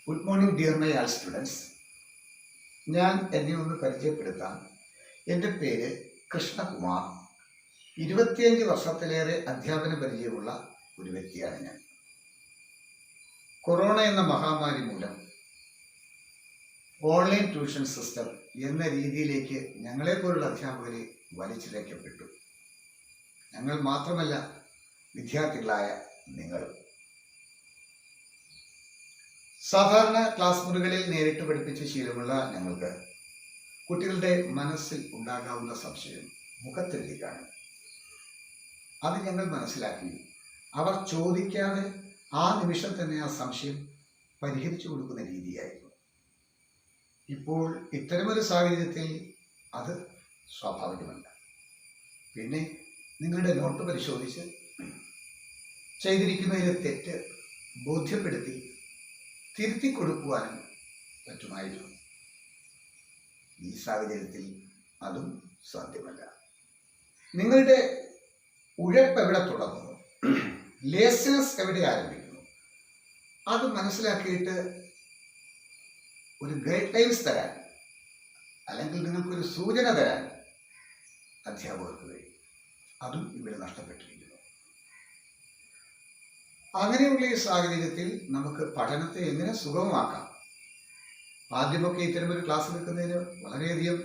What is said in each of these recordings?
Good morning dear my all students. ഞാൻ എന്നെ ഒന്ന് പരിചയപ്പെടുത്താം. എൻ്റെ പേര് കൃഷ്ണകുമാർ. 25 വർഷത്തിലേറെ അധ്യാപന പരിചയമുള്ള ഒരു വ്യക്തിയാണ് ഞാൻ. കൊറോണ എന്ന മഹാമാരി മൂലം ഓൺലൈൻ ട്യൂഷൻ സിസ്റ്റം എന്ന രീതിയിലേക്ക് ഞങ്ങളെപ്പോലുള്ള അധ്യാപകരെ വലിച്ചിഴക്കപ്പെട്ടു. ഞങ്ങൾ മാത്രമല്ല, വിദ്യാർത്ഥികളായ നിങ്ങളും. സാധാരണ ക്ലാസ് മുറികളിൽ നേരിട്ട് പഠിപ്പിച്ച ശീലമുള്ള ഞങ്ങൾക്ക് കുട്ടികളുടെ മനസ്സിൽ ഉണ്ടാകാവുന്ന സംശയം മുഖത്തെഴുതിക്കാണ്. അത് ഞങ്ങൾ മനസ്സിലാക്കി അവർ ചോദിക്കാതെ ആ നിമിഷം തന്നെ ആ സംശയം പരിഹരിച്ചു കൊടുക്കുന്ന രീതിയായിരുന്നു. ഇപ്പോൾ ഇത്തരമൊരു സാഹചര്യത്തിൽ അത് സ്വാഭാവികമല്ല. പിന്നെ നിങ്ങളുടെ നോട്ട് പരിശോധിച്ച് ചെയ്തിരിക്കുന്നതിന് തെറ്റ് ബോധ്യപ്പെടുത്തി തിരുത്തി കൊടുക്കുവാനും പറ്റുമായിരുന്നു. ഈ സാഹചര്യത്തിൽ അതും സാധ്യമല്ല. നിങ്ങളുടെ ഉഴപ്പ് എവിടെ തുടങ്ങുന്നു, ലേസിനെസ് എവിടെ ആരംഭിക്കുന്നു, അത് മനസ്സിലാക്കിയിട്ട് ഒരു ഗൈഡ് ലൈൻസ് തരാൻ, അല്ലെങ്കിൽ നിങ്ങൾക്കൊരു സൂചന തരാൻ അധ്യാപകർക്ക് കഴിയും. അതും ഇവിടെ നഷ്ടപ്പെട്ടിരിക്കുന്നു. അങ്ങനെയുള്ള ഈ സാഹചര്യത്തിൽ നമുക്ക് പഠനത്തെ എങ്ങനെ സുഗമമാക്കാം? ആദ്യമൊക്കെ ഇത്തരമൊരു ക്ലാസ് എടുക്കുന്നതിന് വളരെയധികം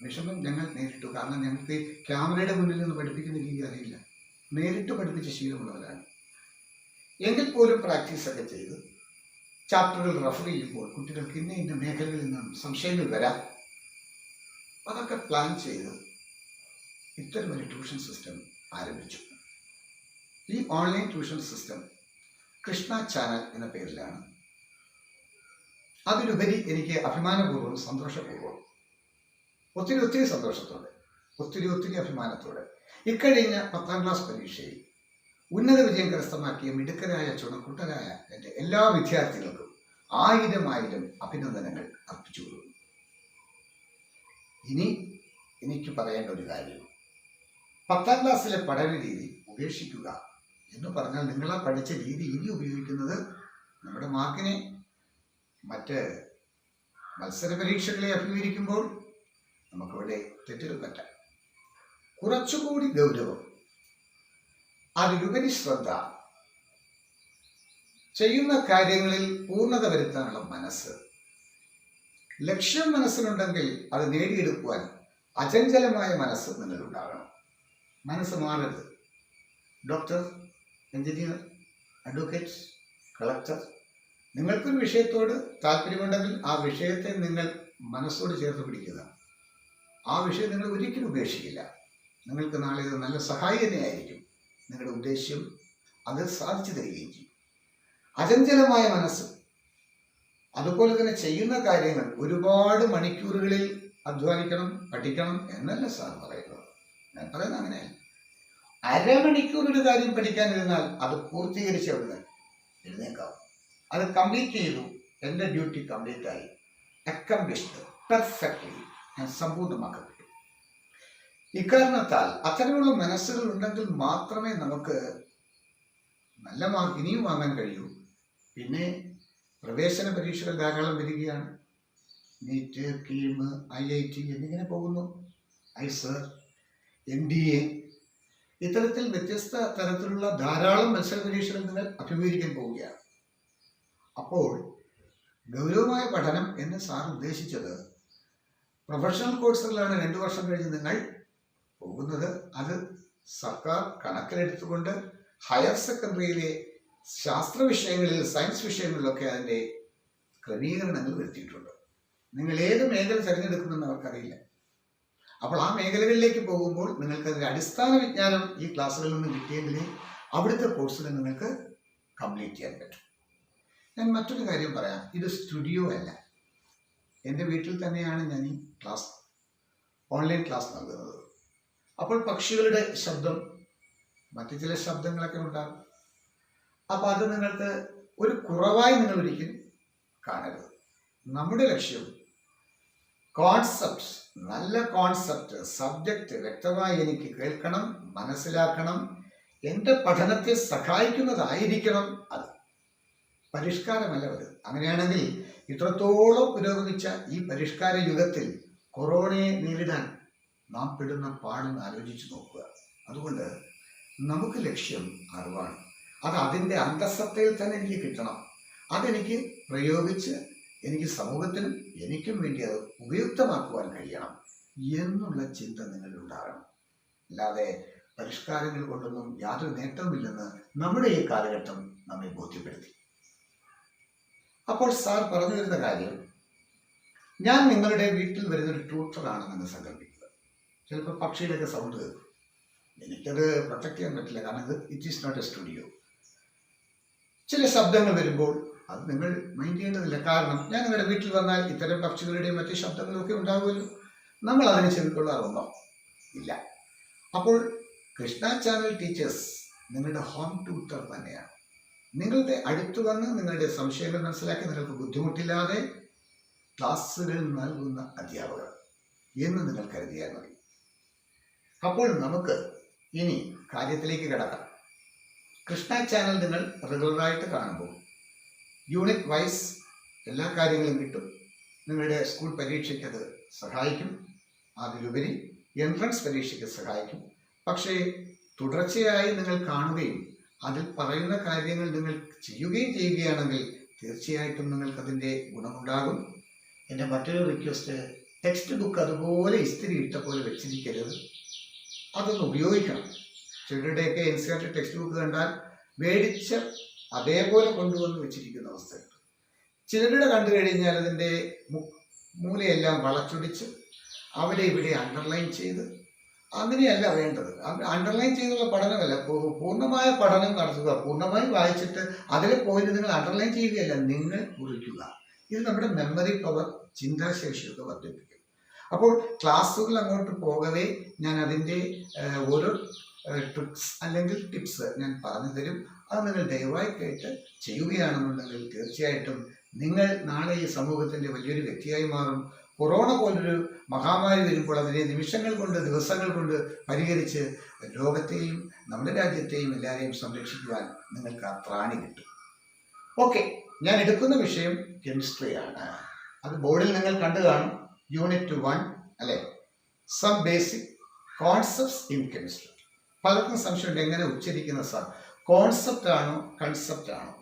വിഷമം ഞങ്ങൾ നേരിട്ടു. കാരണം ഞങ്ങൾക്ക് ക്യാമറയുടെ മുന്നിൽ നിന്ന് പഠിപ്പിക്കുന്ന രീതി അറിയില്ല. നേരിട്ട് പഠിപ്പിച്ച ശീലമുള്ളവരാണ്. എങ്കിൽ പോലും പ്രാക്ടീസൊക്കെ ചെയ്ത് ചാപ്റ്ററുകൾ റെഫർ ചെയ്യുമ്പോൾ കുട്ടികൾക്ക് ഇന്ന മേഖലകളിൽ നിന്നും സംശയങ്ങൾ വരാം. അതൊക്കെ പ്ലാൻ ചെയ്ത് ഇത്തരമൊരു ട്യൂഷൻ സിസ്റ്റം ആരംഭിച്ചു. ഈ online tuition system Krishna channel എന്ന പേരിലാണ്. അതിലുപരി എനിക്ക് അഭിമാനപൂർവ്വം, സന്തോഷപൂർവ്വം, ഒത്തിരി സന്തോഷത്തോടെ, ഒത്തിരി അഭിമാനത്തോടെ ഇക്കഴിഞ്ഞ 10ാം ക്ലാസ് പരീക്ഷയിൽ ഉന്നത വിജയം കരസ്ഥമാക്കിയ മിടുക്കരായ ചുണക്കുട്ടരായ എൻ്റെ എല്ലാ വിദ്യാർത്ഥികൾക്കും 1000 അഭിനന്ദനങ്ങൾ അർപ്പിച്ചു കൊടുക്കുന്നു. ഇനി എനിക്ക് പറയേണ്ട ഒരു കാര്യം, 10ാം ക്ലാസ്സിലെ പഠന രീതി ഉപേക്ഷിക്കുക എന്ന് പറഞ്ഞാൽ നിങ്ങൾ ആ പഠിച്ച രീതി ഇനി ഉപയോഗിക്കുന്നത് നമ്മുടെ മാർക്കിനെ മറ്റ് മത്സര പരീക്ഷകളെ അഭിമുഖീകരിക്കുമ്പോൾ നമുക്കവിടെ തെറ്റുകൾ പറ്റാം. കുറച്ചുകൂടി ഗൗരവം, അതിലുപരി ശ്രദ്ധ, ചെയ്യുന്ന കാര്യങ്ങളിൽ പൂർണ്ണത വരുത്താനുള്ള മനസ്സ്, ലക്ഷ്യം മനസ്സിലുണ്ടെങ്കിൽ അത് നേടിയെടുക്കുവാൻ അചഞ്ചലമായ മനസ്സ് നിങ്ങളുണ്ടാകണം. മനസ്സ് മാറരുത്. ഡോക്ടർ, എഞ്ചിനീയർ, അഡ്വക്കേറ്റ്, കളക്ടർ, നിങ്ങൾക്കൊരു വിഷയത്തോട് താല്പര്യമുണ്ടെങ്കിൽ ആ വിഷയത്തെ നിങ്ങൾ മനസ്സോട് ചേർത്ത് പിടിക്കുക. ആ വിഷയം നിങ്ങൾ ഒരിക്കലും ഉപേക്ഷിക്കില്ല. നിങ്ങൾക്ക് നാളെ ഇത് നല്ല സഹായി തന്നെയായിരിക്കും. നിങ്ങളുടെ ഉദ്ദേശ്യം അത് സാധിച്ചു തരികയും ചെയ്യും. അചഞ്ചലമായ മനസ്സ്, അതുപോലെ തന്നെ ചെയ്യുന്ന കാര്യങ്ങൾ ഒരുപാട് മണിക്കൂറുകളിൽ അധ്വാനിക്കണം, പഠിക്കണം എന്നല്ല സാർ പറയുന്നത്. ഞാൻ പറയുന്നത് അങ്ങനെയല്ല. അരമണിക്കൂർ ഒരു കാര്യം പഠിക്കാനിരുന്നാൽ അത് പൂർത്തീകരിച്ച് അവിടുന്ന് എഴുന്നേക്കാം. അത് കംപ്ലീറ്റ് ചെയ്തു, എൻ്റെ ഡ്യൂട്ടി കംപ്ലീറ്റ് ആയി, അക്കംപ്ലിഷ്ഡ്, പെർഫെക്റ്റ്ലി, ഞാൻ സമ്പൂർണ്ണമാക്കപ്പെട്ടു. ഇക്കാരണത്താൽ അത്തരമുള്ള മനസ്സുകൾ ഉണ്ടെങ്കിൽ മാത്രമേ നമുക്ക് നല്ല മാർക്ക് ഇനിയും വാങ്ങാൻ കഴിയൂ. പിന്നെ പ്രവേശന പരീക്ഷകൾ ധാരാളം വരികയാണ്. നീറ്റ്, കീം, IIT എന്നിങ്ങനെ പോകുന്നു. ഐസർ, MBA, ഇത്തരത്തിൽ വ്യത്യസ്ത തരത്തിലുള്ള ധാരാളം മത്സര പരീക്ഷകൾ നിങ്ങൾ അഭിമുഖീകരിക്കാൻ പോവുകയാണ്. അപ്പോൾ ഗൗരവമായ പഠനം എന്ന് സാർ ഉദ്ദേശിച്ചത് പ്രൊഫഷണൽ കോഴ്സുകളാണ് 2 വർഷം കഴിഞ്ഞ് നിങ്ങൾ പോകുന്നത്. അത് സർക്കാർ കണക്കിലെടുത്തുകൊണ്ട് ഹയർ സെക്കൻഡറിയിലെ ശാസ്ത്ര വിഷയങ്ങളിൽ, സയൻസ് വിഷയങ്ങളിലൊക്കെ അതിൻ്റെ ക്രമീകരണങ്ങൾ വരുത്തിയിട്ടുണ്ട്. നിങ്ങൾ ഏത് മേഖല തിരഞ്ഞെടുക്കുമെന്ന് അവർക്കറിയില്ല. അപ്പോൾ ആ മേഖലകളിലേക്ക് പോകുമ്പോൾ നിങ്ങൾക്ക് അതിൻ്റെ അടിസ്ഥാന വിജ്ഞാനം ഈ ക്ലാസ്സുകളിൽ നിന്ന് കിട്ടിയെങ്കിലേ അവിടുത്തെ കോഴ്സുകൾ നിങ്ങൾക്ക് കംപ്ലീറ്റ് ചെയ്യാൻ പറ്റും. ഞാൻ മറ്റൊരു കാര്യം പറയാം. ഇത് സ്റ്റുഡിയോ അല്ല. എൻ്റെ വീട്ടിൽ തന്നെയാണ് ഞാൻ ഈ ക്ലാസ്, ഓൺലൈൻ ക്ലാസ് നൽകുന്നത്. അപ്പോൾ പക്ഷികളുടെ ശബ്ദം, മറ്റു ചില ശബ്ദങ്ങളൊക്കെ ഉണ്ടാകും. അപ്പോൾ അത് നിങ്ങൾക്ക് ഒരു കുറവായി നിങ്ങൾ ഒരിക്കലും കാണരുത്. നമ്മുടെ ലക്ഷ്യം കോൺസെപ്റ്റ്, നല്ല കോൺസെപ്റ്റ്, സബ്ജക്റ്റ് വ്യക്തമായി എനിക്ക് കേൾക്കണം, മനസ്സിലാക്കണം, എൻ്റെ പഠനത്തെ സഹായിക്കുന്നതായിരിക്കണം അത്. പരിഷ്കാരമല്ല വലുത്. അങ്ങനെയാണെങ്കിൽ ഇത്രത്തോളം പുരോഗമിച്ച ഈ പരിഷ്കാര യുഗത്തിൽ കൊറോണയെ നേരിടാൻ നാം പെടുന്ന പാടൊന്ന് ആലോചിച്ച് നോക്കുക. അതുകൊണ്ട് നമുക്ക് ലക്ഷ്യം അറിവാണ്. അത് അതിൻ്റെ അന്തസ്സത്തയിൽ തന്നെ എനിക്ക് കിട്ടണം. അതെനിക്ക് പ്രയോഗിച്ച് എനിക്ക് സമൂഹത്തിനും എനിക്കും വേണ്ടി അത് ഉപയുക്തമാക്കുവാൻ കഴിയണം എന്നുള്ള ചിന്ത നിങ്ങളിൽ ഉണ്ടാകണം. അല്ലാതെ പരിഷ്കാരങ്ങൾ കൊണ്ടൊന്നും യാതൊരു നേട്ടവുമില്ലെന്ന് നമ്മുടെ ഈ കാലഘട്ടം നമ്മെ ബോധ്യപ്പെടുത്തി. അപ്പോൾ സാർ പറഞ്ഞു വരുന്ന കാര്യം, ഞാൻ നിങ്ങളുടെ വീട്ടിൽ വരുന്നൊരു ട്യൂട്ടറാണെന്ന് സങ്കല്പിക്കുക. ചിലപ്പോൾ പക്ഷിയുടെയൊക്കെ സൗണ്ട് കേൾക്കും. എനിക്കത് പ്രൊട്ടക്ട് ചെയ്യാൻ പറ്റില്ല, കാരണം it is not a studio. ചില ശബ്ദങ്ങൾ വരുമ്പോൾ അത് നിങ്ങൾ മൈൻഡ് ചെയ്യേണ്ടതില്ല. കാരണം ഞാൻ നിങ്ങളുടെ വീട്ടിൽ വന്നാൽ ഇത്തരം പക്ഷികളുടെയും മറ്റ് ശബ്ദങ്ങളൊക്കെ ഉണ്ടാകുമല്ലോ. നമ്മൾ അതിന് ചെവിക്കൊള്ളാറുണ്ടോ? ഇല്ല. അപ്പോൾ കൃഷ്ണ ചാനൽ ടീച്ചേഴ്സ് നിങ്ങളുടെ ഹോം ട്യൂട്ടർ തന്നെയാണ്. നിങ്ങളുടെ അടുത്ത് വന്ന് നിങ്ങളുടെ സംശയങ്ങൾ മനസ്സിലാക്കി നിങ്ങൾക്ക് ബുദ്ധിമുട്ടില്ലാതെ ക്ലാസ്സുകൾ നൽകുന്ന അധ്യാപകർ എന്ന് നിങ്ങൾ കരുതിയാൽ മതി. അപ്പോൾ നമുക്ക് ഇനി കാര്യത്തിലേക്ക് കിടക്കാം. കൃഷ്ണ ചാനൽ നിങ്ങൾ റെഗുലറായിട്ട് കാണുമ്പോൾ യൂണിറ്റ് വൈസ് എല്ലാ കാര്യങ്ങളും കിട്ടും. നിങ്ങളുടെ സ്കൂൾ പരീക്ഷയ്ക്ക് അത് സഹായിക്കും. അതിലുപരി എൻട്രൻസ് പരീക്ഷയ്ക്ക് സഹായിക്കും. പക്ഷേ തുടർച്ചയായി നിങ്ങൾ കാണുകയും അതിൽ പറയുന്ന കാര്യങ്ങൾ നിങ്ങൾ ചെയ്യുകയാണെങ്കിൽ തീർച്ചയായിട്ടും നിങ്ങൾക്കതിൻ്റെ ഗുണമുണ്ടാകും. എൻ്റെ മറ്റൊരു റിക്വസ്റ്റ്, ടെക്സ്റ്റ് ബുക്ക് അതുപോലെ ഇസ്തിരി ഇട്ട പോലെ വെച്ചിരിക്കരുത്. അതൊന്ന് ഉപയോഗിക്കണം. ചിലരുടെയൊക്കെ NCERT ടെക്സ്റ്റ് ബുക്ക് കണ്ടാൽ മേടിച്ച് അതേപോലെ കൊണ്ടുവന്ന് വെച്ചിരിക്കുന്ന അവസ്ഥയുണ്ട്. ചിലരുടെ കണ്ടു കഴിഞ്ഞാൽ അതിൻ്റെ മൂലയെല്ലാം വളച്ചൊടിച്ച് അവിടെ ഇവിടെ അണ്ടർലൈൻ ചെയ്ത്, അങ്ങനെയല്ല വേണ്ടത്. അണ്ടർലൈൻ ചെയ്തുള്ള പഠനമല്ല, പൂർണ്ണമായ പഠനം നടത്തുക. പൂർണ്ണമായി വായിച്ചിട്ട് അതിലെ പോയിന്റ് നിങ്ങൾ അണ്ടർലൈൻ ചെയ്യുകയല്ല, നിങ്ങൾ കുറിക്കുക. ഇത് നമ്മുടെ മെമ്മറി പവർ, ചിന്താശേഷിയൊക്കെ വർദ്ധിപ്പിക്കും. അപ്പോൾ ക്ലാസ്സുകൾ അങ്ങോട്ട് പോകവേ ഞാൻ അതിൻ്റെ ഓരോ ട്രിക്സ് അല്ലെങ്കിൽ ടിപ്സ് ഞാൻ പറഞ്ഞു തരും. അത് നിങ്ങൾ ദയവായി കേട്ട് ചെയ്യുകയാണെന്നുണ്ടെങ്കിൽ തീർച്ചയായിട്ടും നിങ്ങൾ നാളെ ഈ സമൂഹത്തിൻ്റെ വലിയൊരു വ്യക്തിയായി മാറും. കൊറോണ പോലൊരു മഹാമാരി വരുമ്പോൾ അതിനെ നിമിഷങ്ങൾ കൊണ്ട്, ദിവസങ്ങൾ കൊണ്ട് പരിഹരിച്ച് ലോകത്തെയും നമ്മുടെ രാജ്യത്തെയും എല്ലാവരെയും സംരക്ഷിക്കുവാൻ നിങ്ങൾക്ക് ആ ത്രാണി കിട്ടും. ഓക്കെ, ഞാൻ എടുക്കുന്ന വിഷയം കെമിസ്ട്രിയാണ്. അത് ബോർഡിൽ നിങ്ങൾ കണ്ടു കാണും. യൂണിറ്റ് 1 അല്ലേ, some basic concepts in chemistry. പലർക്കും സംശയമുണ്ട്, എങ്ങനെ ഉച്ചരിക്കുന്ന സാർ, കോൺസെപ്റ്റ് ആണോ കൺസെപ്റ്റ് ആണോ?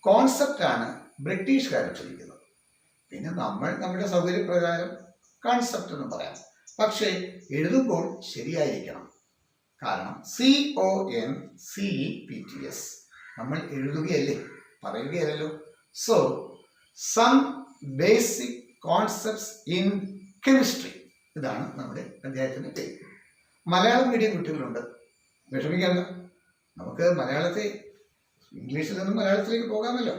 കോൺസെപ്റ്റ് ആണ് ബ്രിട്ടീഷുകാർ ഉച്ചരിക്കുന്നത്. പിന്നെ നമ്മൾ നമ്മുടെ സൗകര്യപ്രകാരം കൺസെപ്റ്റ് എന്ന് പറയാം. പക്ഷേ എഴുതുമ്പോൾ ശരിയായിരിക്കണം. കാരണം CONCEPTS നമ്മൾ എഴുതുകയല്ലേ, പറയുകയല്ലോ. So some basic concepts in chemistry, ഇതാണ് നമ്മുടെ അധ്യായത്തിൻ്റെ പേര്. മലയാളം മീഡിയം കുട്ടികളുണ്ട്, വിഷമിക്കേണ്ട. നമുക്ക് മലയാളത്തെ ഇംഗ്ലീഷിൽ നിന്നും മലയാളത്തിലേക്ക് പോകാമല്ലോ.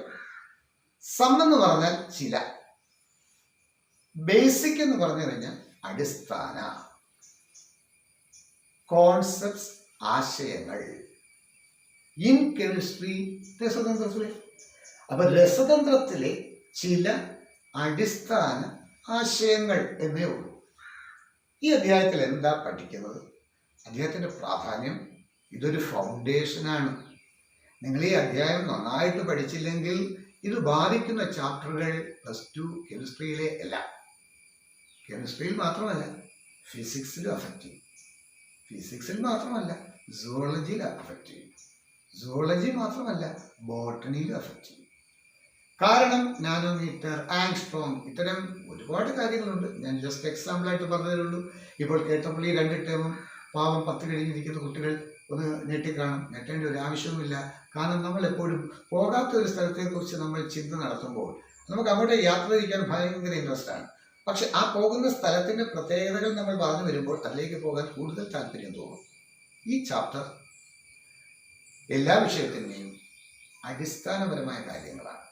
സം എന്ന് പറഞ്ഞാൽ ചില, ബേസിക് എന്ന് പറഞ്ഞു കഴിഞ്ഞാൽ അടിസ്ഥാന, കോൺസെപ്റ്റ്സ് ആശയങ്ങൾ. ഇൻ കെമിസ്ട്രി രസതന്ത്രത്തിലെ, അപ്പൊ രസതന്ത്രത്തിലെ ചില അടിസ്ഥാന ആശയങ്ങൾ എന്നേ ഉള്ളൂ. ഈ അധ്യായത്തിൽ എന്താ പഠിക്കുന്നത്? അധ്യായത്തിൻ്റെ പ്രാധാന്യം, ഇതൊരു ഫൗണ്ടേഷനാണ്. നിങ്ങൾ ഈ അധ്യായം നന്നായിട്ട് പഠിച്ചില്ലെങ്കിൽ ഇത് ബാധിക്കുന്ന ചാപ്റ്ററുകൾ +2 കെമിസ്ട്രിയിലെ എല്ലാം, കെമിസ്ട്രിയിൽ മാത്രമല്ല ഫിസിക്സിലും അഫക്റ്റ് ചെയ്യും. ഫിസിക്സിൽ മാത്രമല്ല സുവോളജിയിൽ അഫക്റ്റ് ചെയ്യും. സുവോളജി മാത്രമല്ല ബോട്ടണിയിലും അഫക്റ്റ് ചെയ്യും. കാരണം നാനോമീറ്റർ, ആങ്സ്ട്രോം, ഇത്തരം ഒരുപാട് കാര്യങ്ങളുണ്ട്. ഞാൻ ജസ്റ്റ് എക്സാമ്പിളായിട്ട് പറഞ്ഞതേ. ഇപ്പോൾ കേട്ടപ്പോൾ ഈ 2 ടേമും പാവം 10 കഴിഞ്ഞിരിക്കുന്ന കുട്ടികൾ ഒന്ന് ഞെട്ടിക്കാണും. ഞെട്ടേണ്ട ഒരു ആവശ്യവുമില്ല. കാരണം നമ്മൾ എപ്പോഴും പോകാത്ത ഒരു സ്ഥലത്തെക്കുറിച്ച് നമ്മൾ ചിന്ത നടത്തുമ്പോൾ നമുക്ക് അങ്ങോട്ട് യാത്ര ചെയ്യാൻ ഭയങ്കര ഇൻട്രസ്റ്റ് ആണ്. പക്ഷെ ആ പോകുന്ന സ്ഥലത്തിൻ്റെ പ്രത്യേകതകൾ നമ്മൾ പറഞ്ഞു വരുമ്പോൾ അതിലേക്ക് പോകാൻ കൂടുതൽ താല്പര്യം തോന്നും. ഈ ചാപ്റ്റർ എല്ലാ വിഷയത്തിൻ്റെയും അടിസ്ഥാനപരമായ കാര്യങ്ങളാണ്.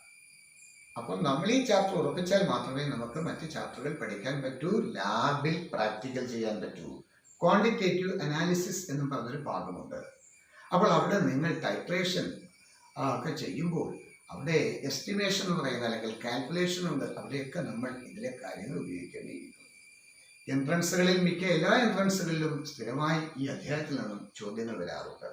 അപ്പം നമ്മൾ ഈ ചാപ്റ്റർ ഉറപ്പിച്ചാൽ മാത്രമേ നമുക്ക് മറ്റ് ചാപ്റ്ററുകൾ പഠിക്കാൻ പറ്റൂ, ലാബിൽ പ്രാക്ടിക്കൽ ചെയ്യാൻ പറ്റൂ. ക്വാണ്ടിറ്റേറ്റീവ് അനാലിസിസ് എന്നും പറഞ്ഞൊരു ഭാഗമുണ്ട്. അപ്പോൾ അവിടെ നിങ്ങൾ ടൈട്രേഷൻ ഒക്കെ ചെയ്യുമ്പോൾ അവിടെ എസ്റ്റിമേഷൻ എന്ന് പറയുന്ന അല്ലെങ്കിൽ കാൽക്കുലേഷൻ ഉണ്ട്. അവിടെയൊക്കെ നമ്മൾ ഇതിലെ കാര്യങ്ങൾ ഉപയോഗിക്കേണ്ടിയിരിക്കും. എൻട്രൻസുകളിൽ എല്ലാ എൻട്രൻസുകളിലും സ്ഥിരമായി ഈ അധ്യായത്തിൽ നിന്നും ചോദ്യങ്ങൾ വരാറുണ്ട്.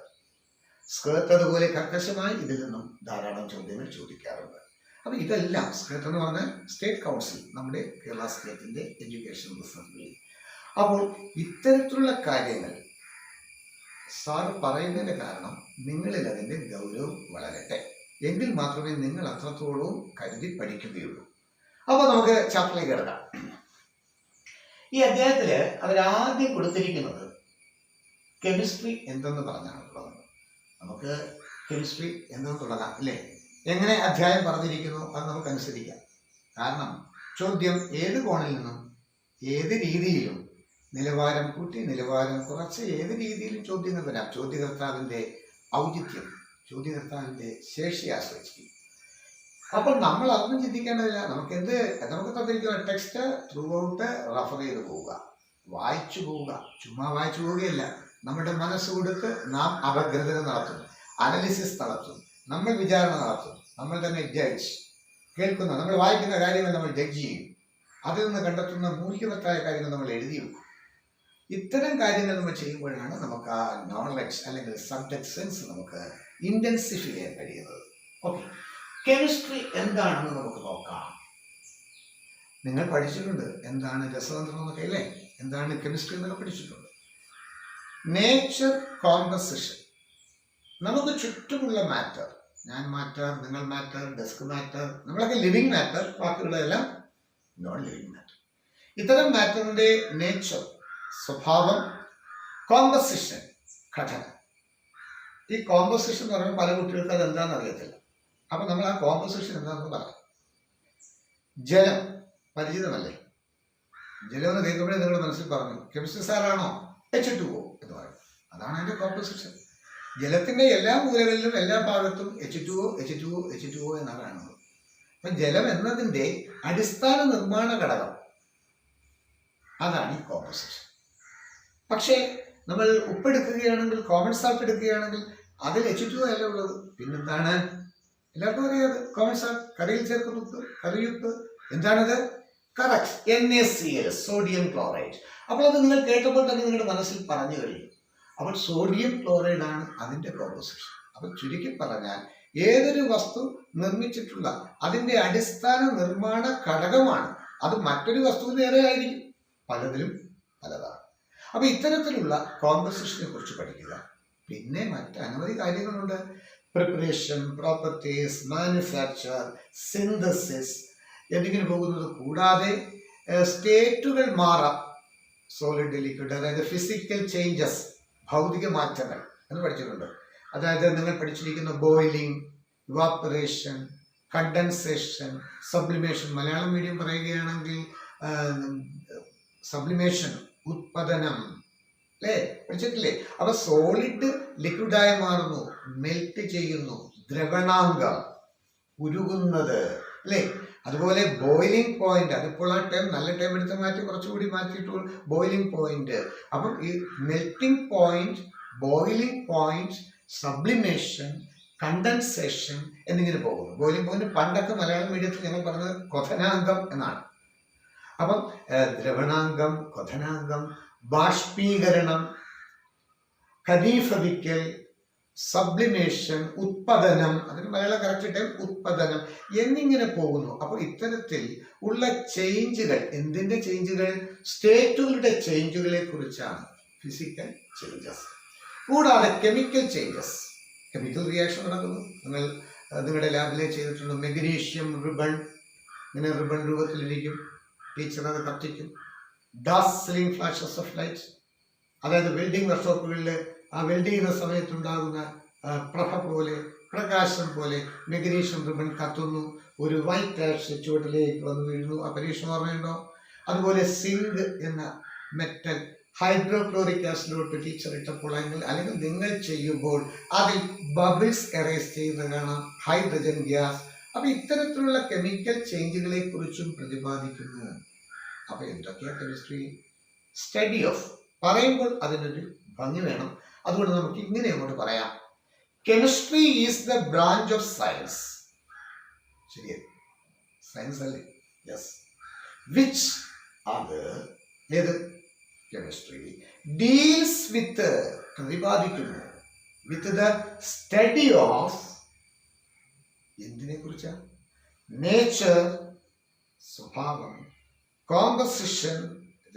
സ്കേർട്ട് അതുപോലെ കർക്കശമായി ഇതിൽ നിന്നും ധാരാളം ചോദ്യങ്ങൾ ചോദിക്കാറുണ്ട്. അപ്പം ഇതെല്ലാം സ്കേർട്ട് എന്ന് പറഞ്ഞാൽ സ്റ്റേറ്റ് കൗൺസിൽ, നമ്മുടെ കേരള സ്റ്റേറ്റിൻ്റെ എഡ്യൂക്കേഷൻ റിസർച്ച്. അപ്പോൾ ഇത്തരത്തിലുള്ള കാര്യങ്ങൾ സാർ പറയുന്നതിൻ്റെ കാരണം നിങ്ങളിൽ അതിൻ്റെ ഗൗരവം വളരട്ടെ, എങ്കിൽ മാത്രമേ നിങ്ങൾ അത്രത്തോളവും കരുതി പഠിക്കുകയുള്ളൂ. അപ്പോൾ നമുക്ക് ചാപ്റ്ററിലേക്ക് കിടക്കാം. ഈ അധ്യായത്തിൽ അവരാദ്യം കൊടുത്തിരിക്കുന്നത് കെമിസ്ട്രി എന്തെന്ന് പറഞ്ഞാണുള്ളത്. നമുക്ക് കെമിസ്ട്രി എന്തെന്ന് തുടങ്ങാം അല്ലേ? എങ്ങനെ അധ്യായം പറഞ്ഞിരിക്കുന്നു അത് നമുക്ക് അനുസരിക്കാം. കാരണം ചോദ്യം ഏത് കോണിൽ നിന്നും ഏത് രീതിയിലും നിലവാരം കൂട്ടി നിലവാരം കുറച്ച് ഏത് രീതിയിലും ചോദ്യങ്ങൾ വരാം. ചോദ്യകർത്താവിൻ്റെ ഔചിത്യം, ചോദ്യകർത്താവിൻ്റെ ശേഷി ആശ്രയിച്ചിരിക്കും. അപ്പോൾ നമ്മൾ അതൊന്നും ചിന്തിക്കേണ്ടതില്ല. നമുക്ക് തന്നിരിക്കുന്ന ടെക്സ്റ്റ് ത്രൂ ഔട്ട് റെഫർ ചെയ്ത് പോവുക, വായിച്ചു പോവുക. ചുമ്മാ വായിച്ചു പോവുകയല്ല, നമ്മുടെ മനസ്സ് കൊടുത്ത് നാം അപഗ്രഥന നടത്തും, അനാലിസിസ് നടത്തും, നമ്മൾ വിചാരണ നടത്തും, നമ്മൾ തന്നെ ജഡ്ജ്. കേൾക്കുന്ന നമ്മൾ വായിക്കുന്ന കാര്യങ്ങൾ നമ്മൾ ജഡ്ജ് ചെയ്യും, അതിൽ നിന്ന് കണ്ടെത്തുന്ന മൂല്യവത്തായ കാര്യങ്ങൾ നമ്മൾ എഴുതി വെക്കും. ഇത്തരം കാര്യങ്ങൾ നമ്മൾ ചെയ്യുമ്പോഴാണ് നമുക്ക് ആ നോളജ് അല്ലെങ്കിൽ സബ്ജക്ട് സെൻസ് നമുക്ക് ഇൻറ്റൻസിഫൈ ചെയ്യാൻ കഴിയുന്നത്. ഓക്കെ, കെമിസ്ട്രി എന്താണെന്ന് നമുക്ക് നോക്കാം. നിങ്ങൾ പഠിച്ചിട്ടുണ്ട് എന്താണ് രസതന്ത്രം എന്നൊക്കെ അല്ലേ? എന്താണ് കെമിസ്ട്രി എന്നൊക്കെ പഠിച്ചിട്ടുണ്ട്. നേച്ചർ കോമ്പസിഷൻ, നമുക്ക് ചുറ്റുമുള്ള മാറ്റർ, ഞാൻ മാറ്റർ, നിങ്ങൾ മാറ്റർ, ഡെസ്ക് മാറ്റർ, നമ്മളൊക്കെ ലിവിങ് മാറ്റർ, ബാക്കിയുള്ളതെല്ലാം നോൺ ലിവിങ് മാറ്റർ. ഇത്തരം മാറ്ററിൻ്റെ നേച്ചർ, സ്വഭാവം, കോമ്പസിഷൻ, ഘടന. ഈ കോമ്പസിഷൻ എന്ന് പറയുമ്പോൾ പല കുട്ടികൾക്ക് അത് എന്താണെന്ന് അറിയത്തില്ല. അപ്പം നമ്മൾ ആ കോമ്പസിഷൻ എന്താണെന്ന് പറയാം. ജലം പരിചിതമല്ലേ? ജലം എന്ന് കേൾക്കുമ്പോഴേ നിങ്ങളുടെ മനസ്സിൽ പറഞ്ഞു കെമിസ്ട്രി സാറാണോ H2O എന്ന് പറയും. അതാണ് അതിൻ്റെ കോമ്പസിഷൻ. ജലത്തിൻ്റെ എല്ലാ മൂലകളിലും എല്ലാ ഭാഗത്തും H2O എന്നാണ് കാണുന്നത്. അപ്പം ജലം എന്നതിൻ്റെ അടിസ്ഥാന നിർമ്മാണ ഘടകം അതാണ് ഈ കോമ്പസിഷൻ. പക്ഷേ നമ്മൾ ഉപ്പെടുക്കുകയാണെങ്കിൽ, കോമൺ സാൾട്ട് എടുക്കുകയാണെങ്കിൽ അതിൽ H2O അല്ല ഉള്ളത്. പിന്നെന്താണ്? എല്ലാവർക്കും അറിയാതെ കോമൺ സാൾട്ട്, കറിയിൽ ചേർക്കുന്ന ഉപ്പ്, കറിയുപ്പ്. എന്താണത്? Correct, NaCl, sodium chloride. അപ്പോൾ അത് നിങ്ങൾ കേട്ടപ്പോൾ തന്നെ നിങ്ങളുടെ മനസ്സിൽ പറഞ്ഞു കഴിഞ്ഞു. അപ്പോൾ സോഡിയം ക്ലോറൈഡ് ആണ് അതിൻ്റെ കോമ്പോസിഷൻ. അപ്പോൾ ചുരുക്കി പറഞ്ഞാൽ ഏതൊരു വസ്തു നിർമ്മിച്ചിട്ടുള്ള അതിൻ്റെ അടിസ്ഥാന നിർമ്മാണ ഘടകമാണ്. അത് മറ്റൊരു വസ്തുവിന് വേറെ ആയിരിക്കും, പലതിലും പലതാണ്. അപ്പോൾ ഇത്തരത്തിലുള്ള കോമ്പോസിഷനെ കുറിച്ച് പഠിക്കുക. പിന്നെ മറ്റ് അനവധി കാര്യങ്ങളുണ്ട്. പ്രിപ്പറേഷൻ, പ്രോപ്പർട്ടീസ്, മാനുഫാക്ചർ, സിന്തസിസ് എന്നിങ്ങനെ പോകുന്നത് കൂടാതെ സ്റ്റേറ്റുകൾ മാറാം. സോളിഡ്, ലിക്വിഡ്, അതായത് ഫിസിക്കൽ ചേഞ്ചസ്, ഭൗതിക മാറ്റങ്ങൾ എന്ന് പഠിച്ചിട്ടുണ്ട്. അതായത് നിങ്ങൾ പഠിച്ചിരിക്കുന്ന boiling, evaporation, condensation, sublimation. Malayalam medium പറയുകയാണെങ്കിൽ സബ്ലിമേഷൻ, ഉത്പതനം, അല്ലേ? പഠിച്ചിട്ടില്ലേ? അപ്പൊ സോളിഡ് ലിക്വിഡായി മാറുന്നു, മെൽറ്റ് ചെയ്യുന്നു, ദ്രവണാംഗം, ഉരുകുന്നത്, അല്ലേ? അതുപോലെ ബോയിലിംഗ് പോയിന്റ്, അതിപ്പോൾ ആ ടൈം നല്ല ടൈം എടുത്ത് മാറ്റി കുറച്ചുകൂടി മാറ്റിയിട്ടു ബോയിലിംഗ് പോയിന്റ്. അപ്പം ഈ melting point, boiling point, sublimation, condensation എന്നിങ്ങനെ പോകുന്നു. ബോയിലിംഗ് പോയിന്റ് പണ്ടൊക്കെ മലയാളം മീഡിയത്തിൽ ഞങ്ങൾ പറഞ്ഞത് ക്വഥനാംഗം എന്നാണ്. അപ്പം ദ്രവണാംഗം, ക്വഥനാംഗം, ബാഷ്പീകരണം, ഖനീഫവിക്കൽ, സബ്ലിമേഷൻ, ഉത്പതനം, അതിന് മലയാളം കറക്റ്റ് ടൈം ഉത്പതനം എന്നിങ്ങനെ പോകുന്നു. അപ്പോൾ ഇത്തരത്തിൽ ഉള്ള ചേഞ്ചുകൾ, എന്തിൻ്റെ ചേഞ്ചുകൾ? സ്റ്റേറ്റുകളുടെ ചേഞ്ചുകളെ കുറിച്ചാണ് ഫിസിക്കൽ ചേഞ്ചസ്. കൂടാതെ കെമിക്കൽ ചേഞ്ചസ്, കെമിക്കൽ റിയാക്ഷൻ നടക്കുന്നു. നിങ്ങളുടെ ലാബിലെ ചെയ്തിട്ടുണ്ട്. മെഗ്നീഷ്യം റിബൺ, ഇങ്ങനെ റിബൺ രൂപത്തിലിരിക്കും, ടീച്ചർ അത് കത്തിക്കും. ഡാസ്ലിംഗ് ഫ്ലാഷസ് ഓഫ് ലൈറ്റ്, അതായത് വെൽഡിംഗ് വർക്ക്ഷോപ്പുകളിൽ ആ വെൽഡ് ചെയ്യുന്ന സമയത്തുണ്ടാകുന്ന പ്രഭ പോലെ, പ്രകാശം പോലെ മെഗ്നീഷ്യം റിബൺ കത്തുന്നു, ഒരു വൈറ്റ് ആഷ് ചുവട്ടിലേക്ക് വന്ന് വീഴുന്നു. ആ പരീക്ഷണം ഓർമ്മയുണ്ടോ? അതുപോലെ സിങ്ക് എന്ന മെറ്റൽ ഹൈഡ്രോക്ലോറിക് ആസിഡോട്ട് ടീച്ചർ ഇട്ടപ്പോൾ അല്ലെങ്കിൽ നിങ്ങൾ ചെയ്യുമ്പോൾ അതിൽ ബബിൾസ് എറേസ് ചെയ്യുന്നത് കാണാം, ഹൈഡ്രജൻ ഗ്യാസ്. അപ്പോൾ ഇത്തരത്തിലുള്ള കെമിക്കൽ ചേഞ്ചുകളെ കുറിച്ചും പ്രതിപാദിക്കുന്നു. അപ്പോൾ എന്തൊക്കെയാണ് കെമിസ്ട്രി? സ്റ്റഡി ഓഫ്, പറയുമ്പോൾ അതിനൊരു ഭംഗി വേണം. അതുകൊണ്ട് നമുക്ക് ഇങ്ങനെ അങ്ങോട്ട് പറയാം, chemistry is the branch of science. ശരിയേ? സയൻസ് അല്ലേ? യെസ്. വിച്ച് അത് ഏത്? കെമിസ്ട്രി ഡീൽസ് വിത്ത്, പ്രതിപാദിക്കുന്നു, വിത്ത് ദ സ്റ്റഡി ഓഫ് എന്തിനെ കുറിച്ചാ? നേച്ചർ, സ്വഭാവം, കോമ്പസിഷൻ,